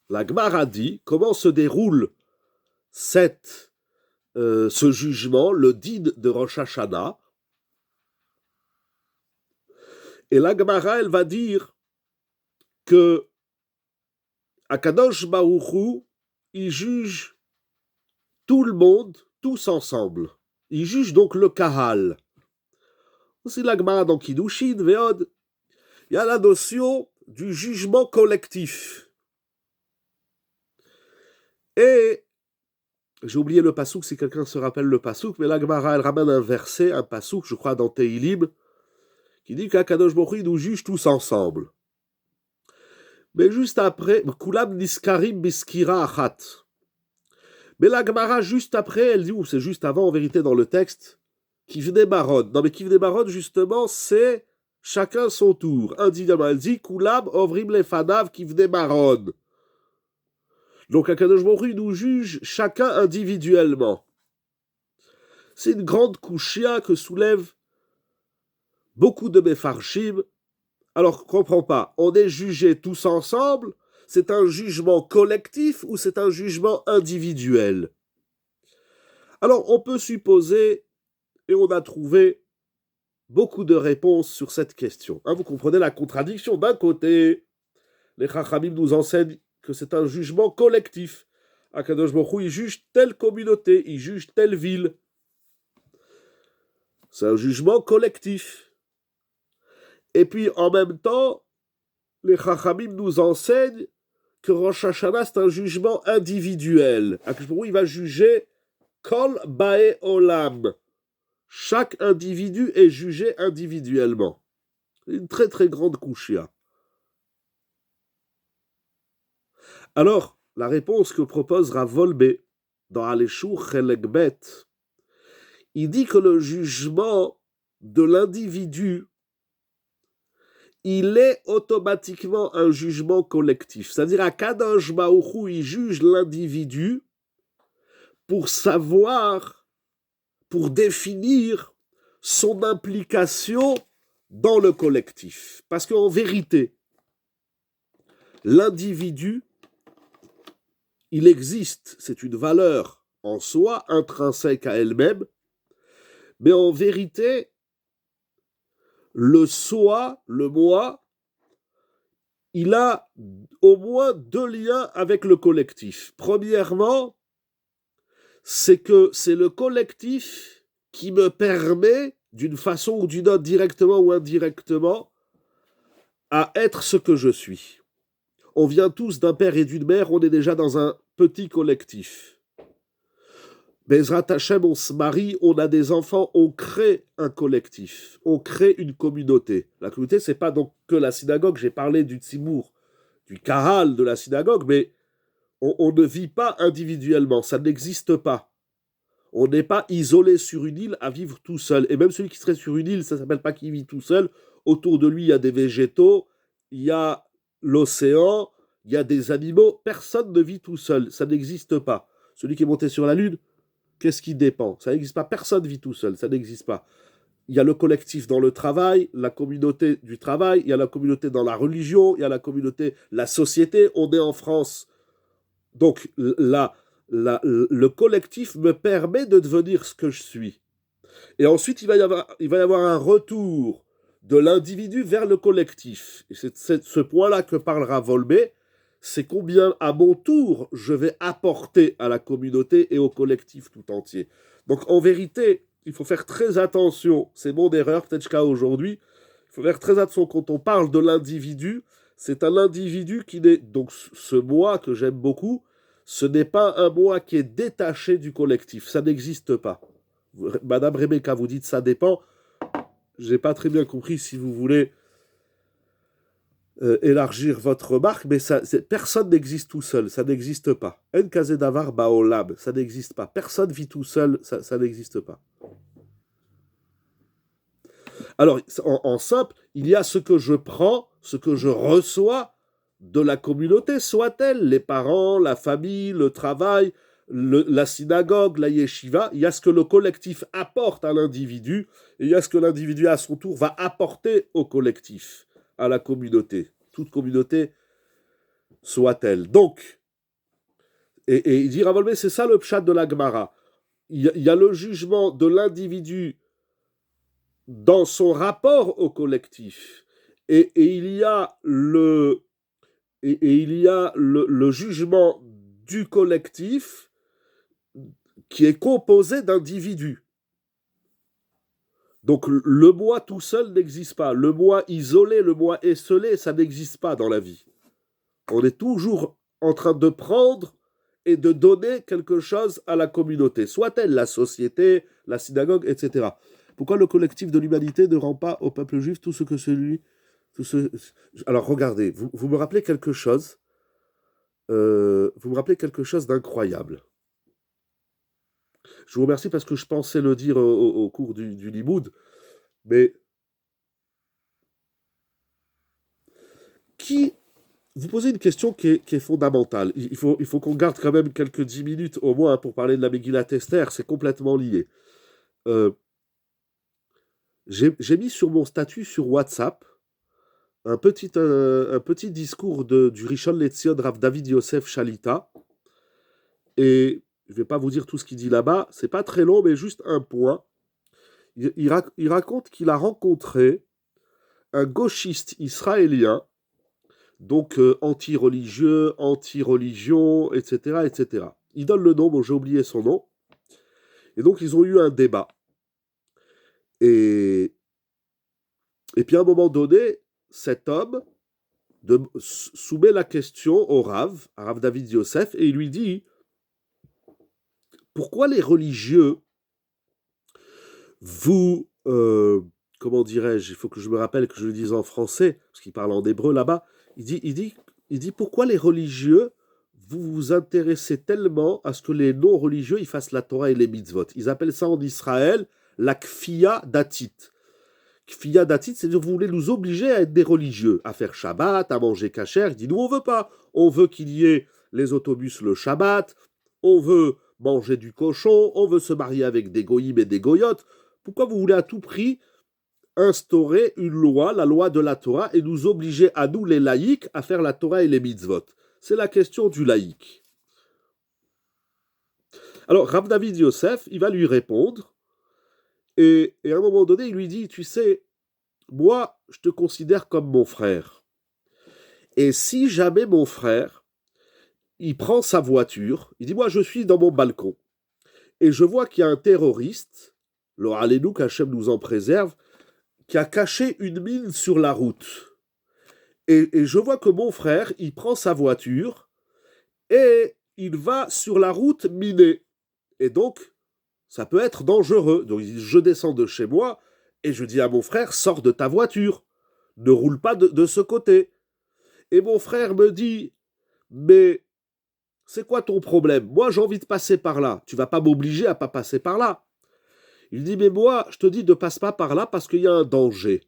La Gemara dit comment se déroule ce jugement, le din de Rosh Hashanah. Et la Gemara, elle va dire que Akadosh Baruch Hu, il juge tout le monde, tous ensemble. Il juge donc le Kahal. Aussi la Gemara dans Kiddushin, Veod, il y a la notion du jugement collectif. Et j'ai oublié le pasouk, si quelqu'un se rappelle le pasouk, mais la Gemara, elle ramène un verset, un pasouk, je crois, dans Tehillim, qui dit qu'Akadosh Baruch Hu nous juge tous ensemble. Mais juste après, Kulam Niskarim Biskira Achat. Mais la Gemara, juste après, elle dit, ou c'est juste avant, en vérité, dans le texte, Kivnei Baron. Non, mais Kivnei Baron, justement, c'est chacun son tour. Individuellement, elle dit, Kulam Ovrim Lefanav Kivnei Baron. Donc, Akadosh Baruch Hu nous juge chacun individuellement. C'est une grande kouchia que soulève beaucoup de Mefarshim. Alors, comprends pas, on est jugés tous ensemble, c'est un jugement collectif ou c'est un jugement individuel? Alors, on peut supposer, et on a trouvé beaucoup de réponses sur cette question. Vous comprenez la contradiction. D'un côté, les Chachamim nous enseignent que c'est un jugement collectif. Akadosh Baruch Hu, il juge telle communauté, il juge telle ville. C'est un jugement collectif. Et puis, en même temps, les Chachamim nous enseignent que Rosh Hashanah, c'est un jugement individuel. Akadosh Baruch Hu, il va juger Kol Bae Olam. Chaque individu est jugé individuellement. C'est une très très grande kouchia. Alors, la réponse que propose Rav Wolbe dans Aleshur Chelek Bet, il dit que le jugement de l'individu, il est automatiquement un jugement collectif. C'est-à-dire, Akadosh Baruch Hu, il juge l'individu pour savoir, pour définir son implication dans le collectif. Parce qu'en vérité, l'individu, il existe, c'est une valeur en soi, intrinsèque à elle-même, mais en vérité, le soi, le moi, il a au moins deux liens avec le collectif. Premièrement, c'est que c'est le collectif qui me permet, d'une façon ou d'une autre, directement ou indirectement, à être ce que je suis. On vient tous d'un père et d'une mère, on est déjà dans un petit collectif. Bezrat Hashem, on se marie, on a des enfants, on crée un collectif, on crée une communauté. La communauté, c'est pas donc que la synagogue, j'ai parlé du tzimour, du kahal de la synagogue, mais on ne vit pas individuellement, ça n'existe pas. On n'est pas isolé sur une île à vivre tout seul. Et même celui qui serait sur une île, ça ne s'appelle pas qu'il vit tout seul. Autour de lui, il y a des végétaux, il y a l'océan, il y a des animaux. Personne ne vit tout seul, ça n'existe pas. Celui qui est monté sur la Lune, qu'est-ce qui dépend? Ça n'existe pas, personne ne vit tout seul, ça n'existe pas. Il y a le collectif dans le travail, la communauté du travail, il y a la communauté dans la religion, il y a la communauté, la société. On est en France. Donc le collectif me permet de devenir ce que je suis. Et ensuite, il va y avoir un retour de l'individu vers le collectif. Et c'est ce point-là que parlera Volbé, c'est combien, à mon tour, je vais apporter à la communauté et au collectif tout entier. Donc, en vérité, il faut faire très attention. C'est mon erreur, peut-être jusqu'à aujourd'hui. Il faut faire très attention quand on parle de l'individu. C'est un individu qui n'est... Donc, ce moi que j'aime beaucoup, ce n'est pas un moi qui est détaché du collectif. Ça n'existe pas. Madame Rebecca, vous dites ça dépend. Je n'ai pas très bien compris si vous voulez élargir votre remarque, mais personne n'existe tout seul. Ça n'existe pas. En kazé davar baolam, ça n'existe pas. Personne vit tout seul, ça n'existe pas. Alors, en simple, il y a ce que je prends, ce que je reçois de la communauté, soit-elle, les parents, la famille, le travail, la synagogue, la yeshiva, il y a ce que le collectif apporte à l'individu, et il y a ce que l'individu à son tour va apporter au collectif, à la communauté. Toute communauté soit-elle. Donc, et il dit Ravolvé, c'est ça le pshat de la Gemara. Il y a le jugement de l'individu dans son rapport au collectif, et il y a le jugement du collectif qui est composé d'individus. Donc le moi tout seul n'existe pas. Le moi isolé, le moi esselé, ça n'existe pas dans la vie. On est toujours en train de prendre et de donner quelque chose à la communauté, soit-elle la société, la synagogue, etc. Pourquoi le collectif de l'humanité ne rend pas au peuple juif tout ce que c'est lui Alors regardez, vous me rappelez quelque chose, d'incroyable. Je vous remercie parce que je pensais le dire au cours du Limoud, mais vous posez une question qui est fondamentale. Il faut qu'on garde quand même quelques 10 minutes au moins pour parler de la Megillat Esther, c'est complètement lié. J'ai mis sur mon statut sur WhatsApp un petit discours du Rishon LeZion Rav David Yosef Shalita, et je ne vais pas vous dire tout ce qu'il dit là-bas, c'est pas très long, mais juste un point. Il raconte qu'il a rencontré un gauchiste israélien, donc anti-religieux, anti-religion, etc., etc. Il donne le nom, bon, j'ai oublié son nom. Et donc, ils ont eu un débat. Et puis, à un moment donné, cet homme soumet la question au Rav, à Rav David Yosef, et il lui dit « Pourquoi les religieux, vous... comment dirais-je, il faut que je me rappelle que je le dise en français, parce qu'il parle en hébreu là-bas, il dit pourquoi les religieux, vous vous intéressez tellement à ce que les non-religieux ils fassent la Torah et les mitzvot. Ils appellent ça en Israël la kfiya datit. Kfiya datit, c'est-à-dire que vous voulez nous obliger à être des religieux, à faire Shabbat, à manger kasher. Il dit nous on veut pas. On veut qu'il y ait les autobus le Shabbat, on veut manger du cochon, on veut se marier avec des goyim et des goyotes. Pourquoi vous voulez à tout prix instaurer une loi, la loi de la Torah, et nous obliger à nous, les laïcs, à faire la Torah et les mitzvot? C'est la question du laïc. Alors, Rav David Yosef, il va lui répondre, et à un moment donné, il lui dit, tu sais, moi, je te considère comme mon frère. Et si jamais mon frère, il prend sa voiture, il dit, moi, je suis dans mon balcon, et je vois qu'il y a un terroriste, le Allénou, qu'Hachem nous en préserve, qui a caché une mine sur la route. Et je vois que mon frère, il prend sa voiture et il va sur la route miner. Et donc, ça peut être dangereux. Donc, je descends de chez moi et je dis à mon frère, sors de ta voiture. Ne roule pas de ce côté. Et mon frère me dit, mais c'est quoi ton problème? Moi, j'ai envie de passer par là. Tu vas pas m'obliger à pas passer par là. Il dit, mais moi, je te dis ne passe pas par là parce qu'il y a un danger.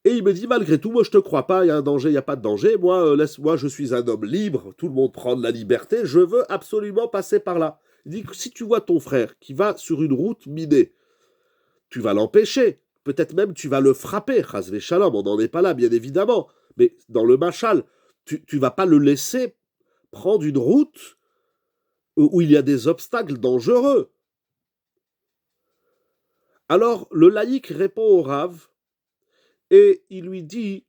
Et il me dit, malgré tout, moi je te crois pas, il y a un danger, il n'y a pas de danger, moi, laisse-moi, je suis un homme libre, tout le monde prend de la liberté, je veux absolument passer par là. Il dit que si tu vois ton frère qui va sur une route minée, tu vas l'empêcher, peut-être même tu vas le frapper, Chasvé Shalom, on n'en est pas là, bien évidemment, mais dans le machal, tu vas pas le laisser prendre une route où il y a des obstacles dangereux. Alors, le laïc répond au Rav, et il lui dit,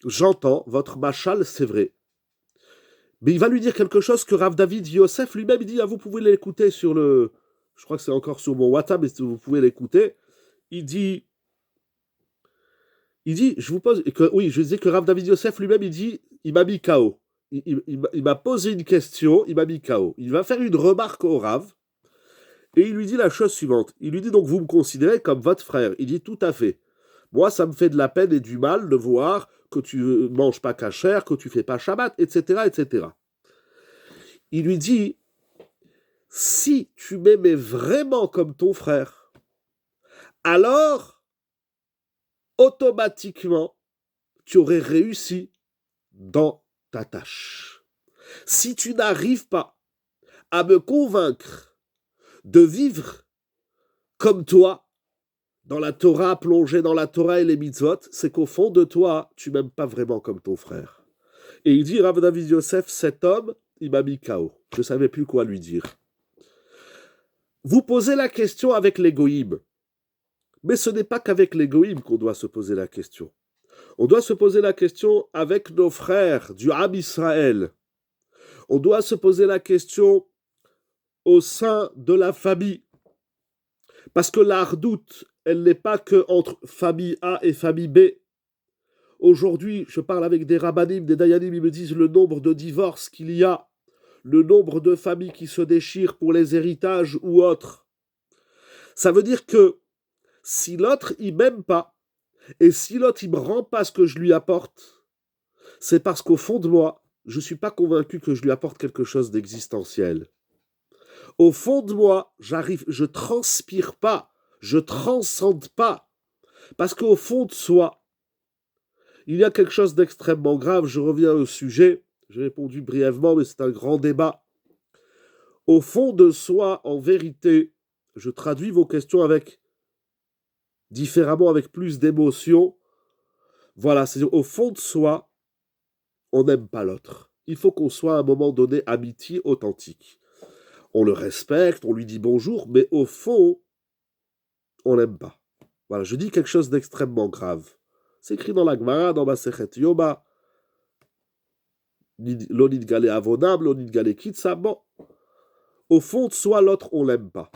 j'entends, votre machal, c'est vrai. Mais il va lui dire quelque chose que Rav David Yosef lui-même dit, ah, vous pouvez l'écouter sur le... Je crois que c'est encore sur mon WhatsApp, mais vous pouvez l'écouter. Il dit, je vous pose... Oui, je disais que Rav David Yosef lui-même, il m'a mis KO. Il m'a posé une question, il m'a mis KO. Il va faire une remarque au Rav, et il lui dit la chose suivante. Il lui dit, donc vous me considérez comme votre frère. Il dit, tout à fait. Moi, ça me fait de la peine et du mal de voir que tu manges pas kasher, que tu fais pas Shabbat, etc., etc. Il lui dit, si tu m'aimais vraiment comme ton frère, alors, automatiquement, tu aurais réussi dans ta tâche. Si tu n'arrives pas à me convaincre de vivre comme toi, dans la Torah, plongé dans la Torah et les mitzvot, c'est qu'au fond de toi, tu m'aimes pas vraiment comme ton frère. Et il dit, Rav David Yosef, cet homme, il m'a mis KO. Je ne savais plus quoi lui dire. Vous posez la question avec l'égoïme. Mais ce n'est pas qu'avec l'égoïme qu'on doit se poser la question. On doit se poser la question avec nos frères du Ham Israël. On doit se poser la question au sein de la famille. Parce que la hardoute, elle n'est pas que entre famille A et famille B. Aujourd'hui, je parle avec des rabbanim, des dayanim, ils me disent le nombre de divorces qu'il y a, le nombre de familles qui se déchirent pour les héritages ou autres. Ça veut dire que si l'autre, il m'aime pas, et si l'autre, il me rend pas ce que je lui apporte, c'est parce qu'au fond de moi, je ne suis pas convaincu que je lui apporte quelque chose d'existentiel. Au fond de moi, je transpire pas, je transcende pas, parce qu'au fond de soi, il y a quelque chose d'extrêmement grave. Je reviens au sujet, j'ai répondu brièvement, mais c'est un grand débat. Au fond de soi, en vérité, je traduis vos questions différemment, avec plus d'émotion. Voilà, c'est-à-dire au fond de soi, on n'aime pas l'autre. Il faut qu'on soit à un moment donné amitié authentique. On le respecte, on lui dit bonjour, mais au fond, on n'aime pas. Voilà, je dis quelque chose d'extrêmement grave. C'est écrit dans la Gemara, dans Masechet Yoma. L'onid galé avonam, l'onid galé kitsa. Bon, au fond de soi, l'autre, on l'aime pas.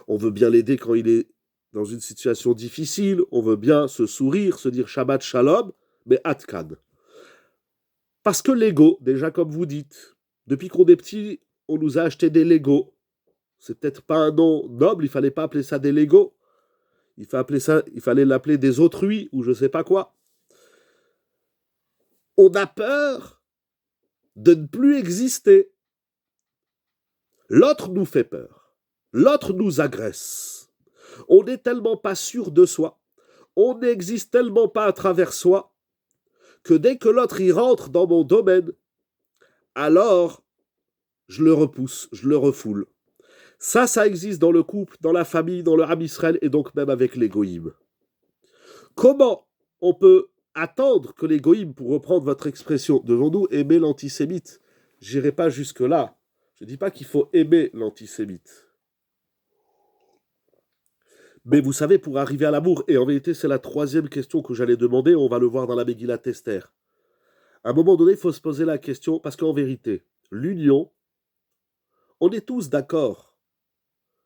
On veut bien l'aider quand il est dans une situation difficile. On veut bien se sourire, se dire Shabbat Shalom, mais atkan. Parce que l'ego, déjà comme vous dites, depuis qu'on est petit, on nous a acheté des Lego. C'est peut-être pas un nom noble, il fallait pas appeler ça des Lego. Il fallait l'appeler des autrui ou je sais pas quoi. On a peur de ne plus exister. L'autre nous fait peur. L'autre nous agresse. On n'est tellement pas sûr de soi. On n'existe tellement pas à travers soi que dès que l'autre y rentre dans mon domaine, alors je le repousse, je le refoule. Ça existe dans le couple, dans la famille, dans le Ham Israël et donc même avec l'égoïme. Comment on peut attendre que l'égoïme, pour reprendre votre expression, devons-nous aimer l'antisémite? J'irai pas jusque-là. Je ne dis pas qu'il faut aimer l'antisémite. Mais vous savez, pour arriver à l'amour, et en vérité c'est la troisième question que j'allais demander, on va le voir dans la Megillat Esther. À un moment donné, il faut se poser la question, parce qu'en vérité, l'union, on est tous d'accord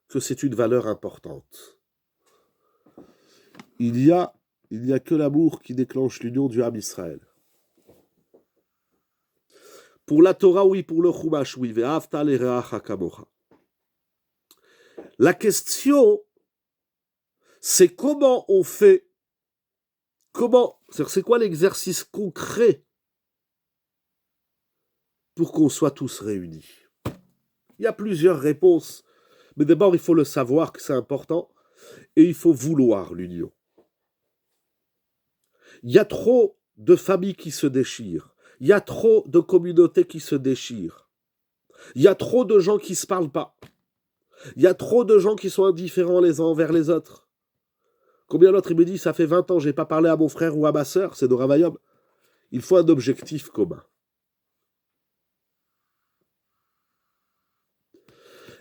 que c'est une valeur importante. Il n'y a que l'amour qui déclenche l'union du Ham Israël. Pour la Torah, oui, pour le Chumash, oui. Ve'ahavta l'ereacha kamocha. La question, c'est comment on fait, c'est quoi l'exercice concret pour qu'on soit tous réunis? Il y a plusieurs réponses, mais d'abord, il faut le savoir que c'est important, et il faut vouloir l'union. Il y a trop de familles qui se déchirent. Il y a trop de communautés qui se déchirent. Il y a trop de gens qui ne se parlent pas. Il y a trop de gens qui sont indifférents les uns envers les autres. Combien l'autre, il me dit, ça fait 20 ans, je n'ai pas parlé à mon frère ou à ma sœur, c'est Dora Vayom. Il faut un objectif commun.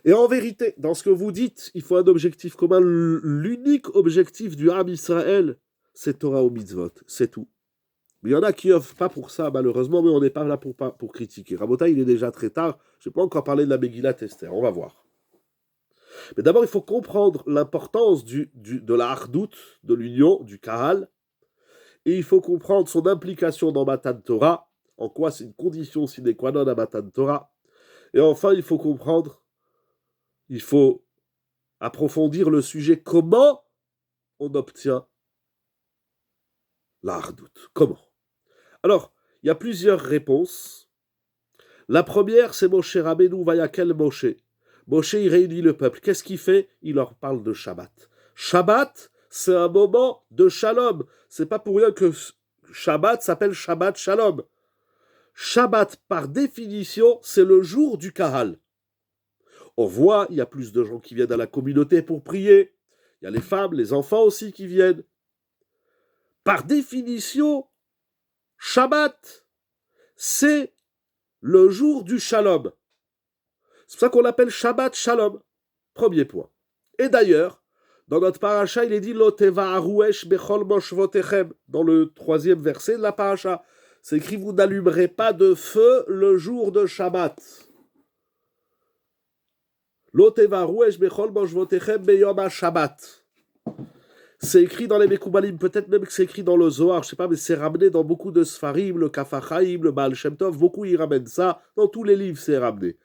Et en vérité, dans ce que vous dites, il faut un objectif commun. L'unique objectif du Ham Israël, c'est Torah ou Mitzvot, c'est tout. Mais il y en a qui n'offrent pas pour ça, malheureusement, mais on n'est pas là pour critiquer. Rabotai, il est déjà très tard, je n'ai pas encore parlé de la Megillat Esther, on va voir. Mais d'abord, il faut comprendre l'importance de la hardoute, de l'union, du kahal, et il faut comprendre son implication dans Matan Torah, en quoi c'est une condition sine qua non à Matan Torah. Et enfin, il faut comprendre, il faut approfondir le sujet, comment on obtient la hardoute. Comment? Alors, il y a plusieurs réponses. La première, c'est Moshe Rabbeinu Vayakel Moshe. Moshe, il réunit le peuple. Qu'est-ce qu'il fait? Il leur parle de Shabbat. Shabbat, c'est un moment de shalom. C'est pas pour rien que Shabbat s'appelle Shabbat Shalom. Shabbat, par définition, c'est le jour du Kahal. On voit, il y a plus de gens qui viennent à la communauté pour prier. Il y a les femmes, les enfants aussi qui viennent. Par définition, Shabbat, c'est le jour du shalom. C'est pour ça qu'on l'appelle Shabbat Shalom. Premier point. Et d'ailleurs, dans notre paracha, il est dit Loteva arouesh bechol moshvotechem. Dans le 3e verset de la paracha, c'est écrit vous n'allumerez pas de feu le jour de Shabbat. Loteva arouesh bechol moshvotechem beyom Shabbat. C'est écrit dans les Mekoubalim, peut-être même que c'est écrit dans le Zohar, je ne sais pas, mais c'est ramené dans beaucoup de Sfarim, le Kaf HaChaim, le Baal Shem Tov, beaucoup y ramènent ça, dans tous les livres c'est ramené.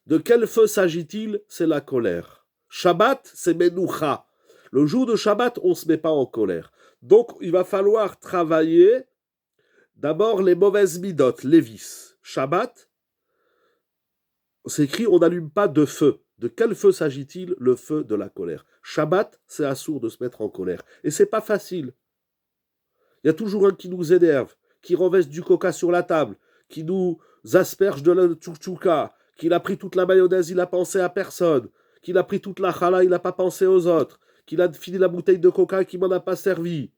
De quel feu s'agit-il? C'est la colère. Shabbat, c'est Menoucha. Le jour de Shabbat, on ne se met pas en colère. Donc, il va falloir travailler d'abord les mauvaises midotes, les vices. Shabbat, c'est écrit, on n'allume pas de feu. De quel feu s'agit-il? Le feu de la colère. Shabbat, c'est assourd de se mettre en colère. Et c'est pas facile. Il y a toujours un qui nous énerve, qui renverse du coca sur la table, qui nous asperge de la tchouchouka, qu'il a pris toute la mayonnaise, il a pensé à personne, qu'il a pris toute la challah, il n'a pas pensé aux autres, qu'il a fini la bouteille de coca et qu'il m'en a pas servi,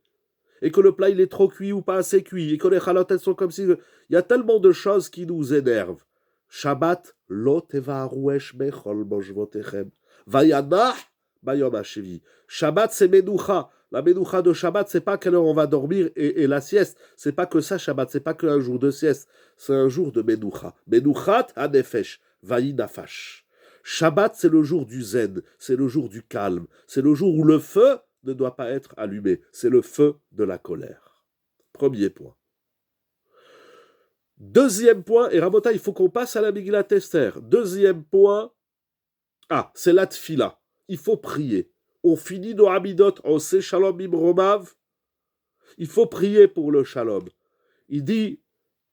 et que le plat il est trop cuit ou pas assez cuit, et que les chalotes elles sont comme si... Il y a tellement de choses qui nous énervent. Shabbat, lo teva arouesh bechol moshvotechem. Vayanach bayom hashevi. Shabbat, c'est menoucha. La menoucha de Shabbat, c'est pas quelle heure on va dormir et la sieste. C'est pas que ça, Shabbat. C'est pas qu'un jour de sieste. C'est un jour de menoucha. Menouchat hanefesh. Vayinafash. Shabbat, c'est le jour du zen. C'est le jour du calme. C'est le jour où le feu ne doit pas être allumé. C'est le feu de la colère. Premier point. Deuxième point, et Rabota, il faut qu'on passe à la Megillat Esther. Deuxième point, c'est la tfila. Il faut prier. On finit nos Hamidot, on sait Shalom Imromav. Il faut prier pour le Shalom. Il dit,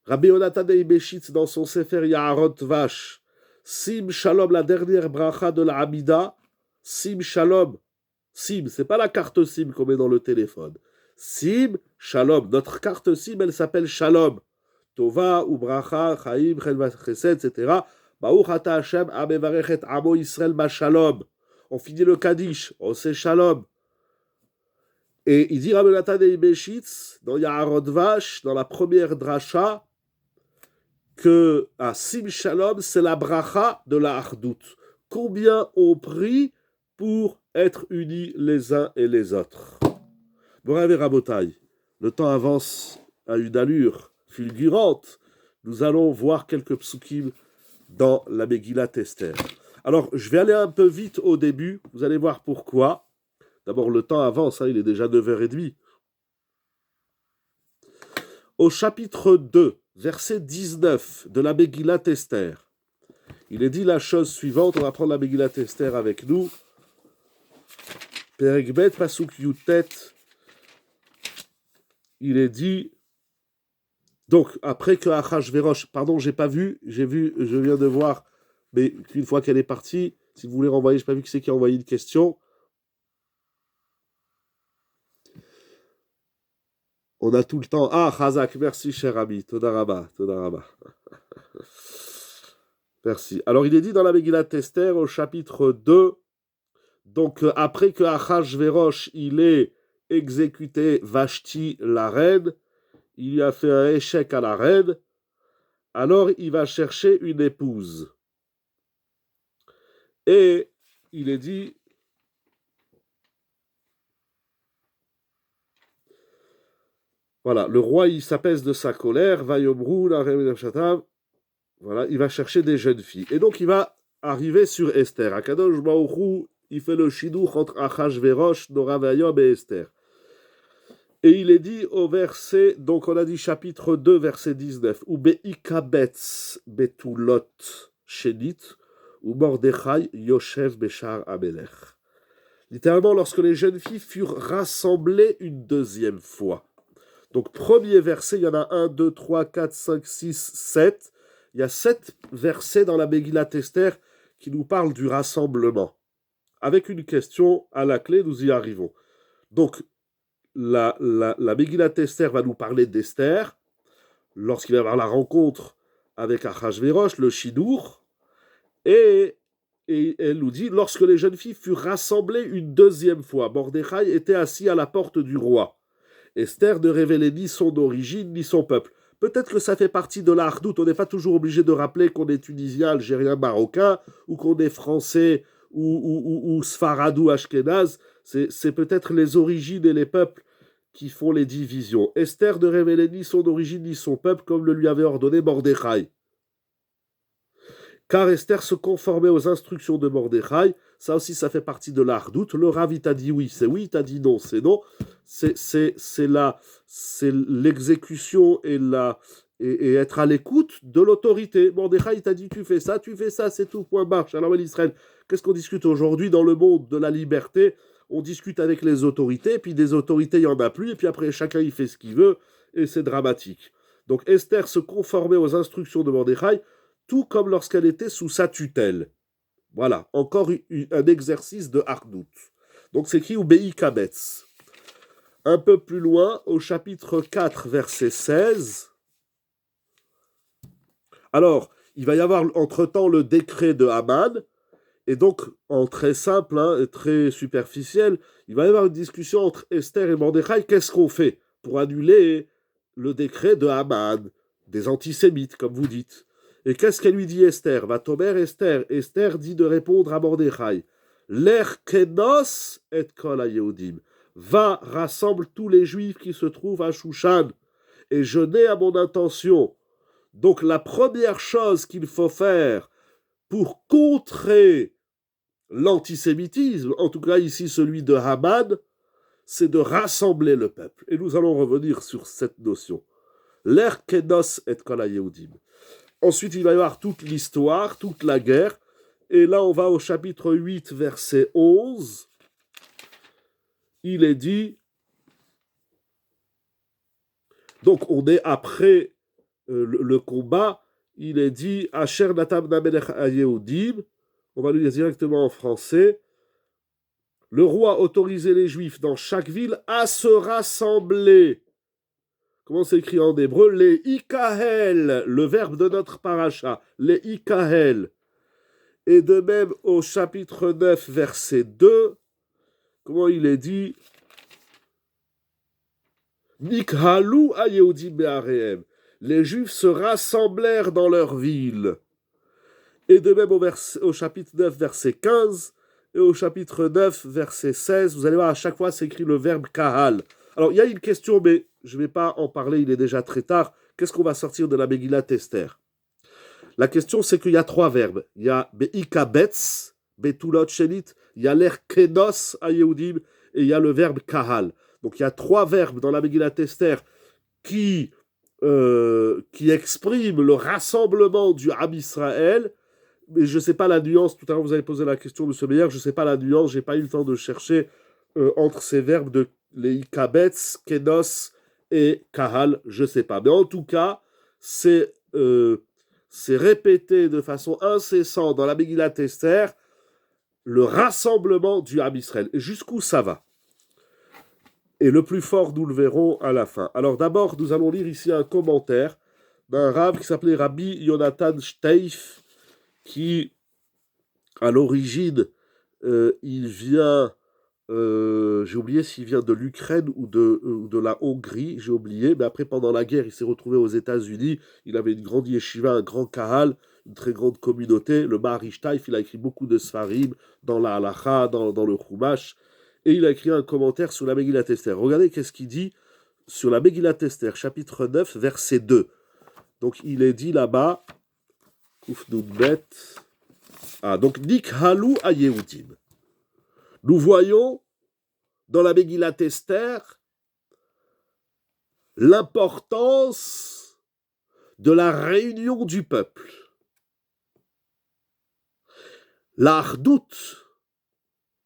Rabbi Yonatan Eibeshitz dans son Sefer Yaharot Vash, Sim Shalom, la dernière bracha de la Hamida, Sim Shalom. Sim, c'est pas la carte SIM qu'on met dans le téléphone. Sim Shalom. Notre carte SIM, elle s'appelle Shalom. Tova, Ubracha, Chaim, Chesed, etc. Baruch ata Hashem, amevarechet amo Israël ma Shalom. On finit le Kaddish, on sait Shalom. Et il dit Rabbi Natan Eibeshitz, dans Yaharot Vash, dans la première dracha, que Sim Shalom, c'est la bracha de la Hardout. Combien on prie pour être unis les uns et les autres. Morav et Rabotai, le temps avance à une allure fulgurante. Nous allons voir quelques psukim dans la Megillat Esther. Alors, je vais aller un peu vite au début. Vous allez voir pourquoi. D'abord, le temps avance, il est déjà 9h30. Au chapitre 2, verset 19 de la Megillat Esther, il est dit la chose suivante. On va prendre la Megillat Esther avec nous. Perek Bet, Pasuk Yutet. Il est dit... Donc, après que Achashverosh, pardon, j'ai pas vu, je viens de voir, mais une fois qu'elle est partie, si vous voulez renvoyer, je n'ai pas vu qui c'est qui a envoyé une question. On a tout le temps. Chazak, merci cher ami, Todaraba. Merci. Alors, il est dit dans la Megillat Esther, au chapitre 2, donc après que Achashverosh, il ait exécuté Vashti, la reine, il lui a fait un échec à la reine, alors il va chercher une épouse. Et il est dit, voilà, le roi il s'apaise de sa colère, voilà, il va chercher des jeunes filles. Et donc il va arriver sur Esther. Akadosh Baruch Hu, il fait le shidduch entre Achashverosh, Nora Vayom et Esther. Et il est dit au verset, donc on a dit chapitre 2, verset 19, ou beikabetz betulot shenit, ou Mordechai yoshev beshar amelech. Littéralement, lorsque les jeunes filles furent rassemblées une deuxième fois. Donc, premier verset, il y en a 1, 2, 3, 4, 5, 6, 7. Il y a 7 versets dans la Megillat Esther qui nous parlent du rassemblement. Avec une question à la clé, nous y arrivons. Donc, la Megillat Esther va nous parler d'Esther, lorsqu'il va y avoir la rencontre avec Achashverosh, le Shidour, et Et elle nous dit, lorsque les jeunes filles furent rassemblées une deuxième fois, Mordechai était assis à la porte du roi. Esther ne révélait ni son origine ni son peuple. Peut-être que ça fait partie de l'Ardout. On n'est pas toujours obligé de rappeler qu'on est tunisien, algérien, marocain, ou qu'on est français, ou sfaradou, ashkénaze. C'est peut-être les origines et les peuples qui font les divisions. Esther ne révélait ni son origine ni son peuple, comme le lui avait ordonné Mordechai. Car Esther se conformait aux instructions de Mordechai. Ça aussi, ça fait partie de l'Ardout. Le Rav, il t'a dit oui, t'a dit non, c'est non. C'est l'exécution et être à l'écoute de l'autorité. Mordechai, il t'a dit tu fais ça, c'est tout, point barre. Shalom Israël. Qu'est-ce qu'on discute aujourd'hui dans le monde de la liberté? On discute avec les autorités, puis des autorités, il n'y en a plus, et puis après, chacun, il fait ce qu'il veut, et c'est dramatique. Donc Esther se conformait aux instructions de Mordechai, tout comme lorsqu'elle était sous sa tutelle. Voilà, encore un exercice de Hardout. Donc c'est écrit Ubei Kabetz. Un peu plus loin, au chapitre 4, verset 16. Alors, il va y avoir entre-temps le décret de Haman, et donc, en très simple et très superficiel, il va y avoir une discussion entre Esther et Mordechai. Qu'est-ce qu'on fait pour annuler le décret de Haman, des antisémites, comme vous dites? Et qu'est-ce qu'elle lui dit Esther? Va Tomer Esther. Esther dit de répondre à Mordechai. L'er kenos et kol ha-Yehudim. Va, rassemble tous les juifs qui se trouvent à Shushan. Et je n'ai à mon intention. Donc la première chose qu'il faut faire pour contrer l'antisémitisme, en tout cas ici celui de Haman, c'est de rassembler le peuple. Et nous allons revenir sur cette notion. L'er kenos et kol ha-Yehudim. Ensuite, il va y avoir toute l'histoire, toute la guerre. Et là, on va au chapitre 8, verset 11. Il est dit... Donc, on est après le combat. Il est dit « Asher natam namelech ha-Yehudim ». On va le lire directement en français. Le roi autorisait les Juifs dans chaque ville à se rassembler. Comment c'est écrit en hébreu? Les ikahel, le verbe de notre paracha, les ikahel. Et de même au chapitre 9, verset 2, comment il est dit? Nikhalu ha-Yehudim be'arehem. Les Juifs se rassemblèrent dans leur ville. Et de même au chapitre 9, verset 15, et au chapitre 9, verset 16, vous allez voir, à chaque fois, c'est écrit le verbe kahal. Alors, il y a une question, mais je ne vais pas en parler, il est déjà très tard. Qu'est-ce qu'on va sortir de la Megillat Esther? La question, c'est qu'il y a trois verbes. Il y a be'ikabetz, betulot shenit, il y a l'air kenos ha-Yehudim, et il y a le verbe kahal. Donc, il y a trois verbes dans la Megillat Esther qui expriment le rassemblement du Ham Israël. Mais je ne sais pas la nuance. Tout à l'heure, vous avez posé la question, M. Meyer. Je ne sais pas la nuance. Je n'ai pas eu le temps de chercher entre ces verbes de les ikabetz, kenos et kahal. Je ne sais pas. Mais en tout cas, c'est répété de façon incessante dans la Megillat Esther le rassemblement du Ham Israël. Et jusqu'où ça va? Et le plus fort, nous le verrons à la fin. Alors d'abord, nous allons lire ici un commentaire d'un rabbin qui s'appelait Rabbi Yonatan Steif, qui, à l'origine, il vient, j'ai oublié s'il vient de l'Ukraine ou de la Hongrie, j'ai oublié, mais après, pendant la guerre, il s'est retrouvé aux États-Unis, il avait une grande yeshiva, un grand kahal, une très grande communauté, le Maharish Taif, il a écrit beaucoup de Sfarim, dans la Halacha, dans le Chumash, et il a écrit un commentaire sur la Megillat Esther. Regardez qu'est-ce qu'il dit sur la Megillat Esther, chapitre 9, verset 2. Donc, il est dit là-bas, donc Nikhalu ha-Yehudim. Nous voyons dans la Megillat Esther l'importance de la réunion du peuple. La Hardout,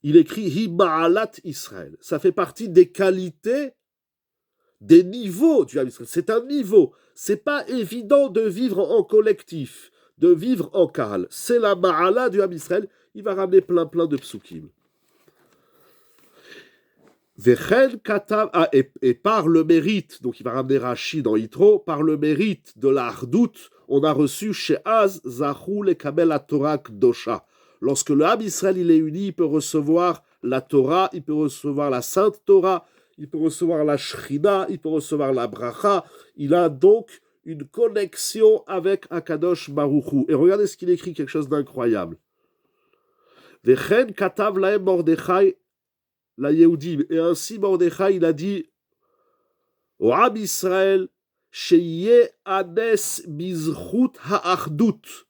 il écrit Hima'alat Israël. Ça fait partie des qualités, des niveaux du Ham Israël. C'est un niveau. C'est pas évident de vivre en collectif, de vivre en kahal. C'est la ma'ala du Ham Israël. Il va ramener plein de psukim. Et par le mérite, donc il va ramener Rashi dans Yitro, par le mérite de la Hardout, on a reçu chez Az Zahou le Kabel Torah Kdosha. Lorsque le Ham Israël il est uni, il peut recevoir la Torah, il peut recevoir la Sainte Torah, il peut recevoir la Shrina, il peut recevoir la Bracha. Il a donc une connexion avec Akadosh Baruch Hu. Et regardez ce qu'il écrit, quelque chose d'incroyable. Vechen katav lahem Mordechai la Yehudim. Et ainsi Mordechai il a dit au Ham Israël, Sheye Anes Bizchut Ha'achdut.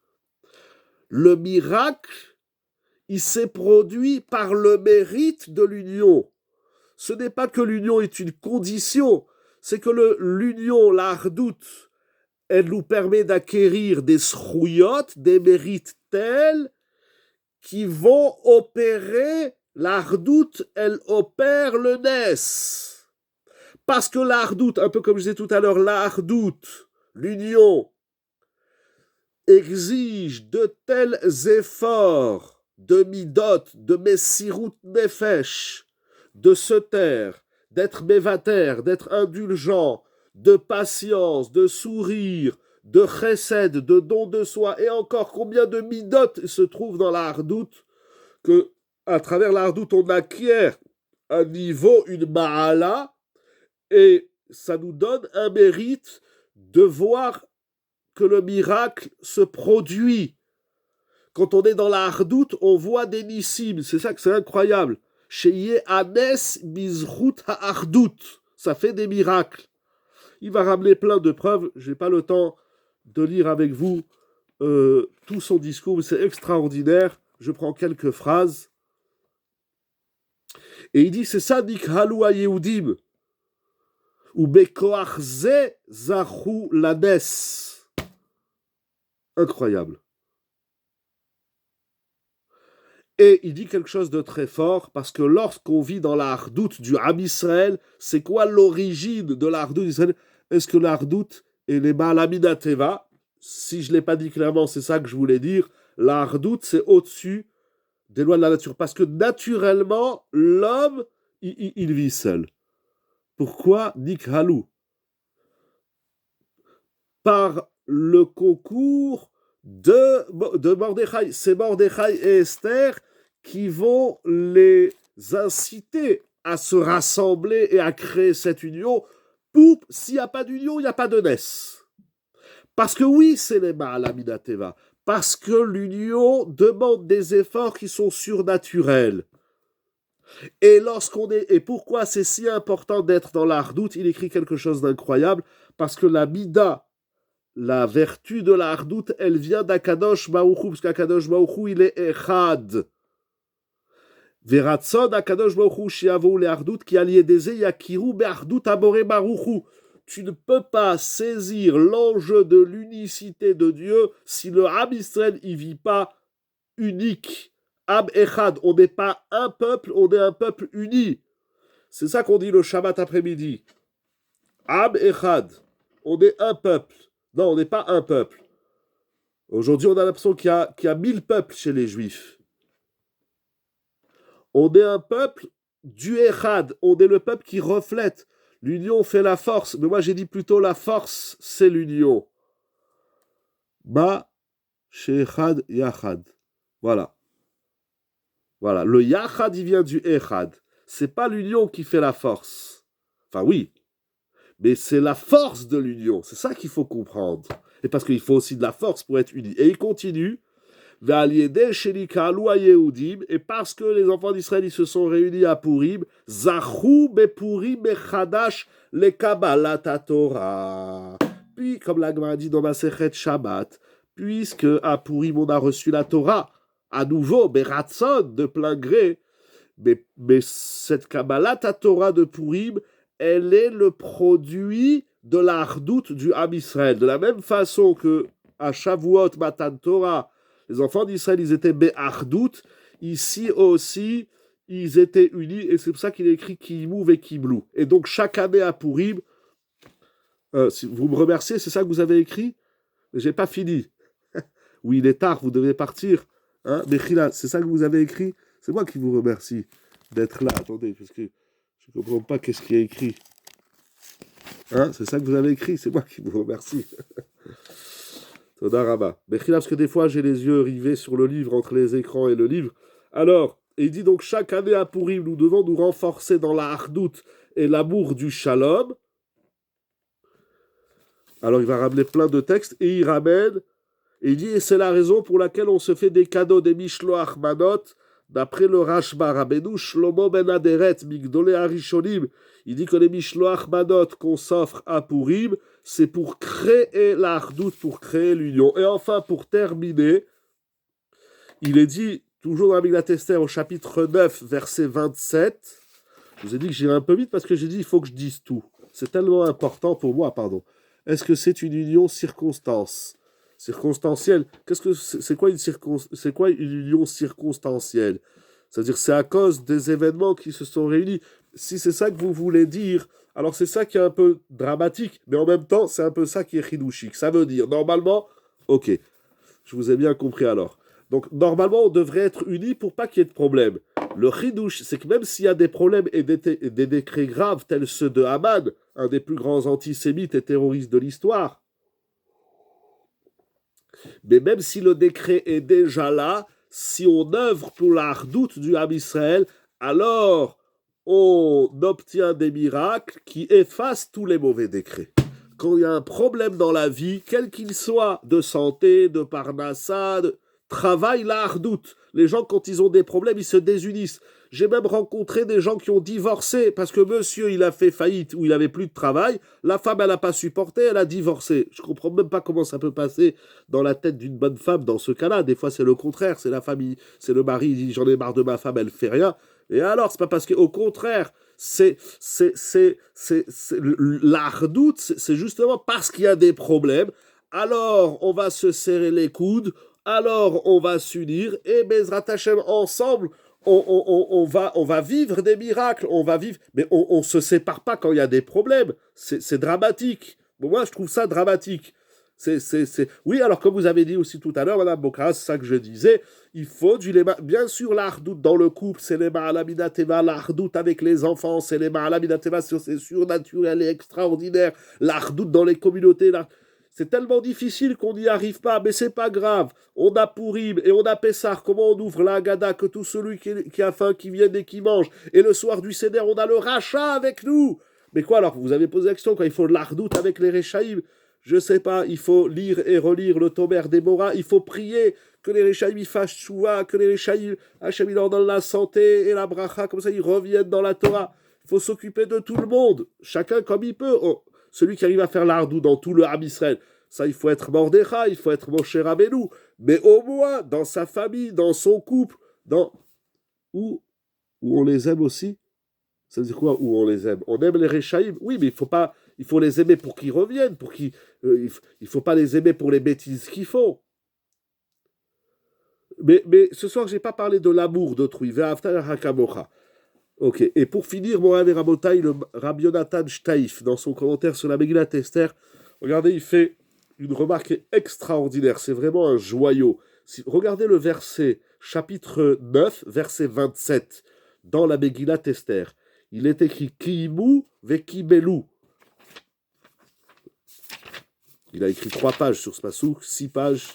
Le miracle, il s'est produit par le mérite de l'union. Ce n'est pas que l'union est une condition, c'est que l'union, l'Achdout, elle nous permet d'acquérir des srouyot, des mérites tels qui vont opérer l'Achdout, elle opère le Nes. Parce que l'Achdout, un peu comme je disais tout à l'heure, l'Achdout, l'union, exige de tels efforts de midot, de messirut nefesh, de se taire, d'être mévater, d'être indulgent, de patience, de sourire, de chesed, de don de soi, et encore combien de midot se trouvent dans la hardoute, que à travers la hardoute on acquiert un niveau, une ma'ala, et ça nous donne un mérite de voir que le miracle se produit. Quand on est dans la hardoute, on voit des nissim. C'est ça que c'est incroyable. Sheye Anes Bizchut Ha'ardout. Ça fait des miracles. Il va ramener plein de preuves. Je n'ai pas le temps de lire avec vous tout son discours, mais c'est extraordinaire. Je prends quelques phrases. Et il dit, c'est ça, Nikhalu HaYehudim. Ou Bekoach Ze Zachu Lades. Incroyable. Et il dit quelque chose de très fort, parce que lorsqu'on vit dans la hardoute du Ham Israël, c'est quoi l'origine de la hardoute d'Israël? Est-ce que la hardoute est les Baalamina Teva? Si je ne l'ai pas dit clairement, c'est ça que je voulais dire. La hardoute, c'est au-dessus des lois de la nature. Parce que naturellement, l'homme, il vit seul. Pourquoi Nikhalu? Par le concours de Mordechai. C'est Mordechai et Esther qui vont les inciter à se rassembler et à créer cette union. S'il n'y a pas d'union, il n'y a pas de Nes. Parce que oui, c'est les Baalamina Teva. Parce que l'union demande des efforts qui sont surnaturels. Et et pourquoi c'est si important d'être dans la hardoute? Il écrit quelque chose d'incroyable. Parce que la mida, la vertu de la hardoute, elle vient d'Akadosh Baruch Hu, parce qu'Akadosh Baruch Hu, il est Echad. Veratzon Akadosh Baruch Hu, Shiavou le hardoute, qui allié des Yakiru, Behardout Abore Baruch Hu. Tu ne peux pas saisir l'enjeu de l'unicité de Dieu si le Ham Israël n'y vit pas unique. Am Echad, on n'est pas un peuple, on est un peuple uni. C'est ça qu'on dit le Shabbat après-midi. Am Echad, on est un peuple. Non, on n'est pas un peuple. Aujourd'hui, on a l'impression qu'il y a 1000 peuples chez les Juifs. On est un peuple du Echad. On est le peuple qui reflète. L'union fait la force. Mais moi, j'ai dit plutôt la force, c'est l'union. Ba, Shechad, Yachad. Voilà. Voilà. Le Yachad, il vient du Echad. C'est pas l'union qui fait la force. Enfin, oui. Mais c'est la force de l'union. C'est ça qu'il faut comprendre. Et parce qu'il faut aussi de la force pour être unis. Et il continue. Et parce que les enfants d'Israël ils se sont réunis à Purim, Zachou bepurim bechadash le Kabbalat Torah. Puis, comme la Gemara dit dans Masechet Shabbat, puisque à Purim on a reçu la Torah, à nouveau, Beratzon, de plein gré, mais cette Kabbalat Torah de Purim, elle est le produit de la hardoute du Ham Israël. De la même façon que à Shavuot, Matan Torah, les enfants d'Israël, ils étaient be'achdout. Ici aussi, ils étaient unis. Et c'est pour ça qu'il écrit Kimou et Kimlou. Et donc, chaque année à Purim, si vous me remerciez, c'est ça que vous avez écrit? Mais j'ai pas fini. Oui, il est tard, vous devez partir. Hein? Mechila, c'est ça que vous avez écrit? C'est moi qui vous remercie d'être là. Attendez, parce que je ne comprends pas qu'est-ce qui est écrit. Hein? C'est ça que vous avez écrit? C'est moi qui vous remercie. Todaraba. Bechila, parce que des fois j'ai les yeux rivés sur le livre, entre les écrans et le livre. Alors, et il dit donc chaque année à Pourim, nous devons nous renforcer dans la hardout et l'amour du shalom. Alors il va ramener plein de textes et il ramène, et il dit, et c'est la raison pour laquelle on se fait des cadeaux des Mishloach Manot, d'après le Rashba Rabbeinu, Shlomo ben Aderet, Migdolé Arishonim. Il dit que les Mishloach Manot qu'on s'offre à Pourim, c'est pour créer la hardout, pour créer l'union. Et enfin, pour terminer, il est dit, toujours dans la Megillat Esther, au chapitre 9, verset 27, je vous ai dit que j'irai un peu vite parce que j'ai dit il faut que je dise tout. C'est tellement important pour moi, pardon. Est-ce que c'est une union circonstancielle? Qu'est-ce que c'est quoi c'est quoi une union circonstancielle? C'est-à-dire c'est à cause des événements qui se sont réunis. Si c'est ça que vous voulez dire, alors c'est ça qui est un peu dramatique, mais en même temps c'est un peu ça qui est chidouchique. Ça veut dire normalement, ok, je vous ai bien compris alors. Donc normalement on devrait être unis pour pas qu'il y ait de problème. Le chidouche, c'est que même s'il y a des problèmes et des décrets graves tels ceux de Haman, un des plus grands antisémites et terroristes de l'histoire, mais même si le décret est déjà là, si on œuvre pour la hardoute du Ham Israël, alors on obtient des miracles qui effacent tous les mauvais décrets. Quand il y a un problème dans la vie, quel qu'il soit, de santé, de parnassa, travail la hardoute. Les gens, quand ils ont des problèmes, ils se désunissent. J'ai même rencontré des gens qui ont divorcé parce que monsieur, il a fait faillite ou il avait plus de travail. La femme, elle n'a pas supporté, elle a divorcé. Je comprends même pas comment ça peut passer dans la tête d'une bonne femme dans ce cas-là. Des fois, c'est le contraire. C'est la famille, c'est le mari, il dit j'en ai marre de ma femme, elle fait rien. Et alors, c'est pas parce qu'au contraire, la hardoute, c'est justement parce qu'il y a des problèmes. Alors, on va se serrer les coudes. Alors, on va s'unir et Bezrat Hashem, ensemble, on va vivre des miracles, on va vivre, mais on se sépare pas quand il y a des problèmes. C'est dramatique. Bon, moi, je trouve ça dramatique. Oui, alors comme vous avez dit aussi tout à l'heure, Madame Bokra, c'est ça que je disais, il faut du lema. Bien sûr, la hardoute dans le couple, c'est les ma'alamina teva, la hardoute avec les enfants, c'est les ma'alamina teva, c'est surnaturel et extraordinaire. La hardoute dans les communautés, c'est tellement difficile qu'on n'y arrive pas, mais c'est pas grave. On a Pourim et on a Pessah. Comment on ouvre la Haggadah, que tout celui qui a faim, qui vienne et qui mange. Et le soir du Seder, on a le rachat avec nous. Mais quoi alors? Vous avez posé la question, quand il faut l'ardoute avec les Réchaïm? Je sais pas, il faut lire et relire le Tomer Déborah. Il faut prier que les Réchaïm y fassent tchouva, que les Réchaïm, Hachem, il leur donne la santé et la bracha, comme ça ils reviennent dans la Torah. Il faut s'occuper de tout le monde, chacun comme il peut. Celui qui arrive à faire l'ardou dans tout le Ham Israël, ça, il faut être Mordechai, il faut être Moshe Rabbeinu, mais au moins dans sa famille, dans son couple, où on les aime aussi. Ça veut dire quoi, où on les aime? On aime les Réchaïm, oui, mais il faut les aimer pour qu'ils reviennent, il faut pas les aimer pour les bêtises qu'ils font. Mais ce soir, j'ai pas parlé de l'amour d'autrui. Ve'afta hakamocha. Ok, et pour finir, mon Rav Rabotai, le Rabbi Yonatan Shtaif, dans son commentaire sur la Megillat Esther, regardez, il fait une remarque extraordinaire, c'est vraiment un joyau. Regardez le verset, chapitre 9, verset 27, dans la Megillat Esther. Il est écrit Kiimu vekibelu. Il a écrit 3 pages sur ce pasouk, 6 pages,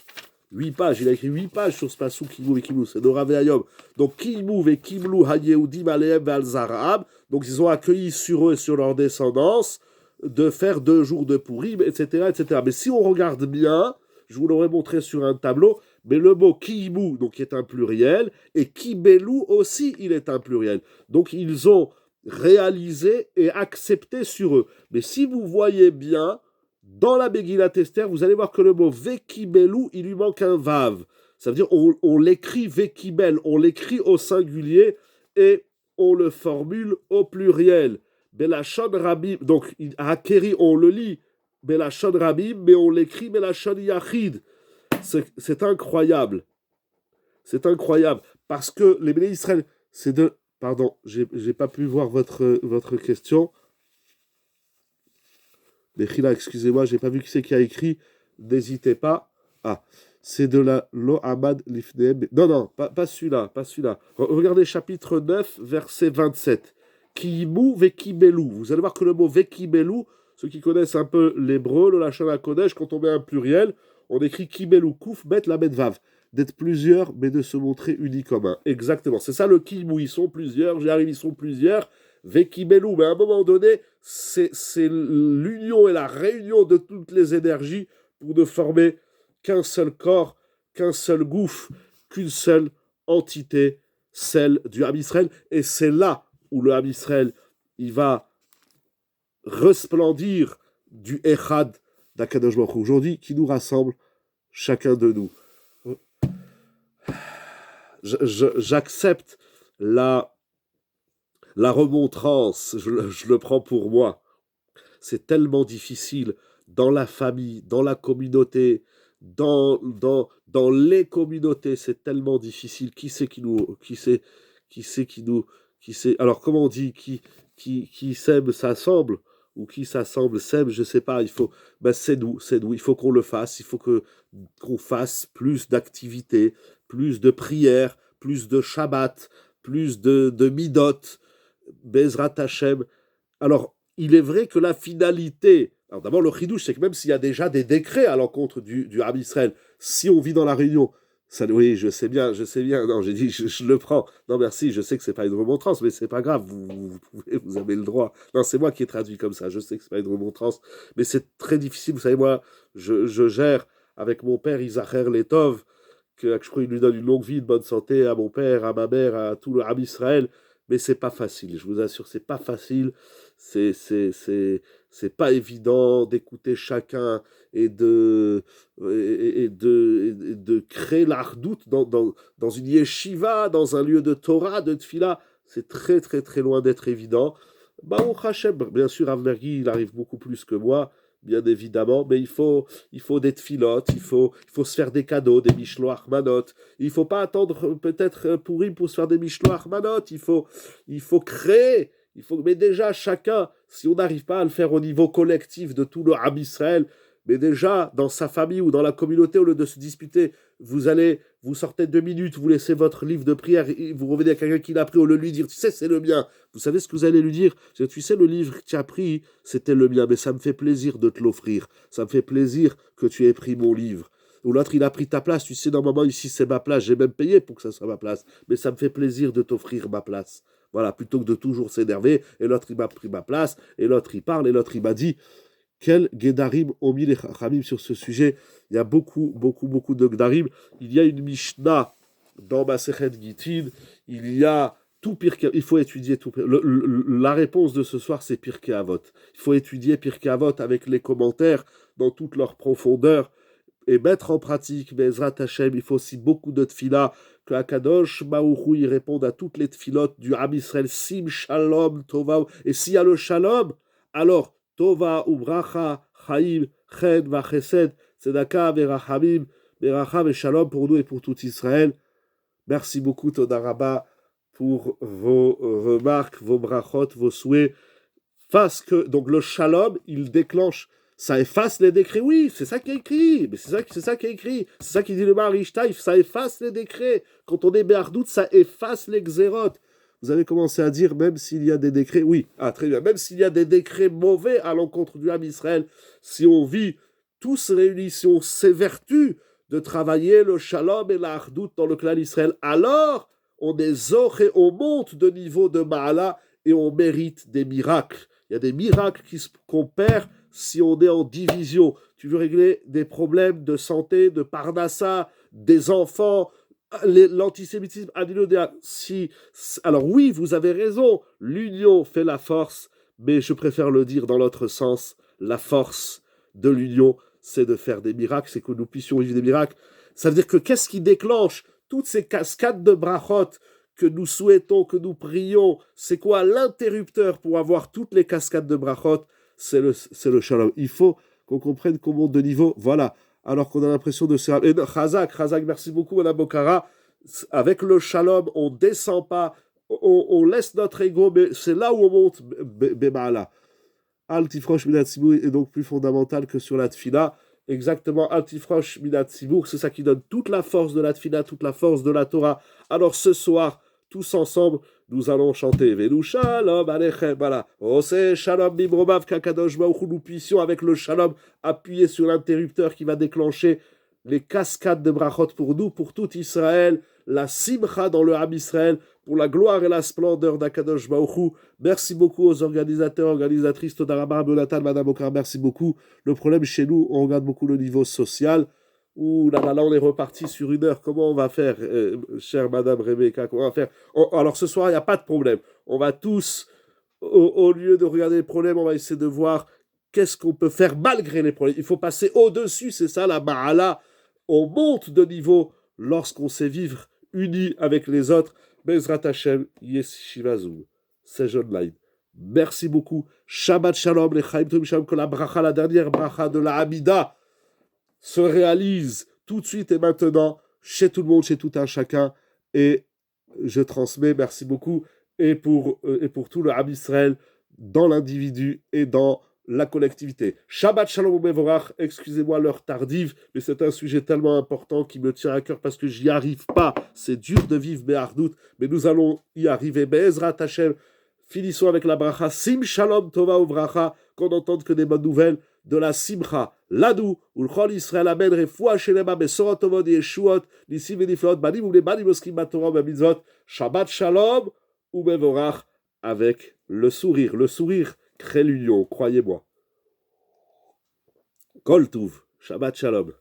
8 pages. Il a écrit 8 pages sur ce pasouk Kiimu vekibelu. C'est Dora Ve'ayom. Donc Kiimu vekibelu hayehudim alehem ve'al. Donc ils ont accueilli sur eux et sur leur descendance de faire 2 jours de Pourim, etc., etc. Mais si on regarde bien, je vous l'aurais montré sur un tableau, mais le mot Kiimu, donc qui est un pluriel, et Kibelu aussi, il est un pluriel. Donc ils ont réalisé et accepté sur eux. Mais si vous voyez bien, dans la Megillat Esther, vous allez voir que le mot Vekibelu, il lui manque un vav. Ça veut dire on l'écrit Vekibel, on l'écrit au singulier et on le formule au pluriel. Belachon Rabim, donc Hakeri, on le lit Belachon Rabim, mais on l'écrit Belachon Yachid. C'est incroyable. C'est incroyable. Parce que les Béné Israël, c'est de. Pardon, j'ai pas pu voir votre question. Mais Chila, excusez-moi, j'ai pas vu qui c'est qui a écrit. N'hésitez pas. Ah, c'est de la Lo Amad Lifneem. Non, pas celui-là, pas celui-là. Regardez chapitre 9, verset 27. Kiimu vekibelu. Vous allez voir que le mot vekibelu, ceux qui connaissent un peu l'hébreu, le Lachon HaKodesh, quand on met un pluriel, on écrit Kibel ou Kouf, Bet la Vav. D'être plusieurs, mais de se montrer unis comme un. Exactement. C'est ça le Kim où ils sont plusieurs, j'arrive, ils sont plusieurs. Vekibelou, mais à un moment donné, c'est l'union et la réunion de toutes les énergies pour ne former qu'un seul corps, qu'un seul gouffre, qu'une seule entité, celle du Ham Israël. Et c'est là où le Ham Israël, il va resplendir du Echad d'Akadosh Baruch Hu aujourd'hui, qui nous rassemble chacun de nous. J'accepte la remontrance, je le prends pour moi. C'est tellement difficile dans la famille, dans la communauté, dans les communautés, c'est tellement difficile. Qui c'est alors comment on dit, qui s'aime s'assemble, ou qui s'assemble s'aime, je sais pas, c'est nous, il faut qu'on le fasse, il faut qu'on fasse plus d'activités, plus de prières, plus de Shabbat, plus de midot, Bezrat Hashem. Alors, il est vrai que la finalité, alors d'abord le chidouche, c'est que même s'il y a déjà des décrets à l'encontre du Ham Israël, si on vit dans la réunion, ça, oui, je sais bien, non, j'ai dit, je le prends, non merci, je sais que c'est pas une remontrance, mais c'est pas grave, vous avez le droit, non, c'est moi qui ai traduit comme ça, je sais que c'est pas une remontrance, mais c'est très difficile, vous savez, moi, je gère avec mon père Isacher Letov, que je crois qu'il lui donne une longue vie, une bonne santé à mon père, à ma mère, à tout le Ham Israël, mais c'est pas facile, je vous assure, c'est pas facile, c'est pas évident d'écouter chacun et de créer l'ardoute dans une yeshiva, dans un lieu de Torah, de tfila. C'est très très très loin d'être évident. Baruch Hashem, bien sûr, Rav Mergui, il arrive beaucoup plus que moi, bien évidemment, mais il faut des tfilotes, il faut se faire des cadeaux, des mishloach manot. Il faut pas attendre peut-être Pourim pour se faire des mishloach manot. Il faut créer. Mais déjà, chacun, si on n'arrive pas à le faire au niveau collectif de tout le Ham Israël, mais déjà, dans sa famille ou dans la communauté, au lieu de se disputer, vous sortez 2 minutes, vous laissez votre livre de prière, et vous revenez à quelqu'un qui l'a pris, au lieu de lui dire, tu sais, c'est le mien. Vous savez ce que vous allez lui dire? Tu sais, le livre que tu as pris, c'était le mien, mais ça me fait plaisir de te l'offrir. Ça me fait plaisir que tu aies pris mon livre. Ou l'autre, il a pris ta place, tu sais, normalement, ici, c'est ma place, j'ai même payé pour que ça soit ma place, mais ça me fait plaisir de t'offrir ma place. Voilà, plutôt que de toujours s'énerver, et l'autre, il m'a pris ma place, et l'autre, il parle, et l'autre, il m'a dit, quel Gedarim ont mis les Chachamim sur ce sujet. Il y a beaucoup de Gedarim. Il y a une Mishnah dans Masechet Gittin. Il y a tout Pirkei. Il faut étudier tout. La réponse de ce soir, c'est Pirkei Avot. Il faut étudier Pirkei Avot avec les commentaires dans toute leur profondeur et mettre en pratique Bezrat Hashem. Il faut aussi beaucoup de tfila, que Akadosh Baruch Hu, il réponde à toutes les tfilotes du Ham Israël. Sim Shalom Tova. Et s'il y a le Shalom, alors Tova ubracha, chaim, chen, vachesed, tzedaka, verachamim, beracham et shalom pour nous et pour tout Israël. Merci beaucoup, Toda Rabba, pour vos remarques, vos brachot, vos souhaits. Donc le shalom, il déclenche, ça efface les décrets. Oui, c'est ça qui est écrit. Mais c'est ça qui est écrit. C'est ça qui dit le Maharal Taif, ça efface les décrets. Quand on est Béardout, ça efface les xérot. Vous avez commencé à dire, même s'il y a des décrets, oui, très bien, même s'il y a des décrets mauvais à l'encontre du Ham Israël, si on vit tous réunis, si on s'évertue de travailler le shalom et la hardout dans le clan Israël, alors on est zor et on monte de niveau de Ma'ala et on mérite des miracles. Il y a des miracles qu'on perd si on est en division. Tu veux régler des problèmes de santé, de parnassa, des enfants, l'antisémitisme, alors oui, vous avez raison, l'union fait la force, mais je préfère le dire dans l'autre sens, la force de l'union, c'est de faire des miracles, c'est que nous puissions vivre des miracles. Ça veut dire que qu'est-ce qui déclenche toutes ces cascades de brachot que nous souhaitons, que nous prions? C'est quoi l'interrupteur pour avoir toutes les cascades de brachot? C'est le shalom. Il faut qu'on comprenne qu'on monte de niveau. Voilà. Alors qu'on a l'impression de se... Et Chazak, merci beaucoup, Madame Bokara. Avec le shalom, on ne descend pas, on laisse notre ego, mais c'est là où on monte, Bema'ala. Al-Tifrosh Minat Sibour est donc plus fondamental que sur la Tfila. Exactement, Al-Tifrosh Minat Sibour, c'est ça qui donne toute la force de la Tfila, toute la force de la Torah. Alors ce soir, tous ensemble, nous allons chanter Venu Shalom Alechem, voilà. Ose Shalom Bimromav Kakadosh Baruch Hu, nous puissions avec le Shalom appuyer sur l'interrupteur qui va déclencher les cascades de brachot pour nous, pour tout Israël, la simcha dans le Ham Israël, pour la gloire et la splendeur d'Akadosh Baruch Hu. Merci beaucoup aux organisateurs, organisatrices, Toda Rabba, Jonathan, Madame Okar, merci beaucoup. Le problème chez nous, on regarde beaucoup le niveau social. Ouh là là, là on est reparti sur 1 heure. Comment on va faire, chère Madame Rebecca, comment on va faire? Alors ce soir, il n'y a pas de problème. On va tous, au lieu de regarder les problèmes, on va essayer de voir qu'est-ce qu'on peut faire malgré les problèmes. Il faut passer au-dessus, c'est ça la ma'ala. On monte de niveau lorsqu'on sait vivre unis avec les autres. Bezrat Hashem, Yeshiva Zoom. C'est John Line. Merci beaucoup. Shabbat Shalom, les Chaim Tovim Shalom, que la bracha, la dernière bracha de la Hamida, se réalise tout de suite et maintenant chez tout le monde, chez tout un chacun. Et je transmets, merci beaucoup, et pour tout le Ham Israël, dans l'individu et dans la collectivité. Shabbat Shalom Mevorach, excusez-moi l'heure tardive, mais c'est un sujet tellement important qui me tient à cœur parce que j'y arrive pas. C'est dur de vivre Be'ardout, mais nous allons y arriver. Be'ezrat Hashem, finissons avec la bracha. Sim Shalom Tova Uvracha, qu'on n'entende que des bonnes nouvelles de la Simcha. Ladou, Ulchol Israël Amen, Refoua Shelema, Besorot Tovod Yeshuot, Nissim Veniflot, Banim Ule Banim Oskim Batorah Bamitzvot. Shabbat Shalom ou Mevorach, avec le sourire. Le sourire crée l'union, croyez-moi. Kol Tuv, Shabbat Shalom.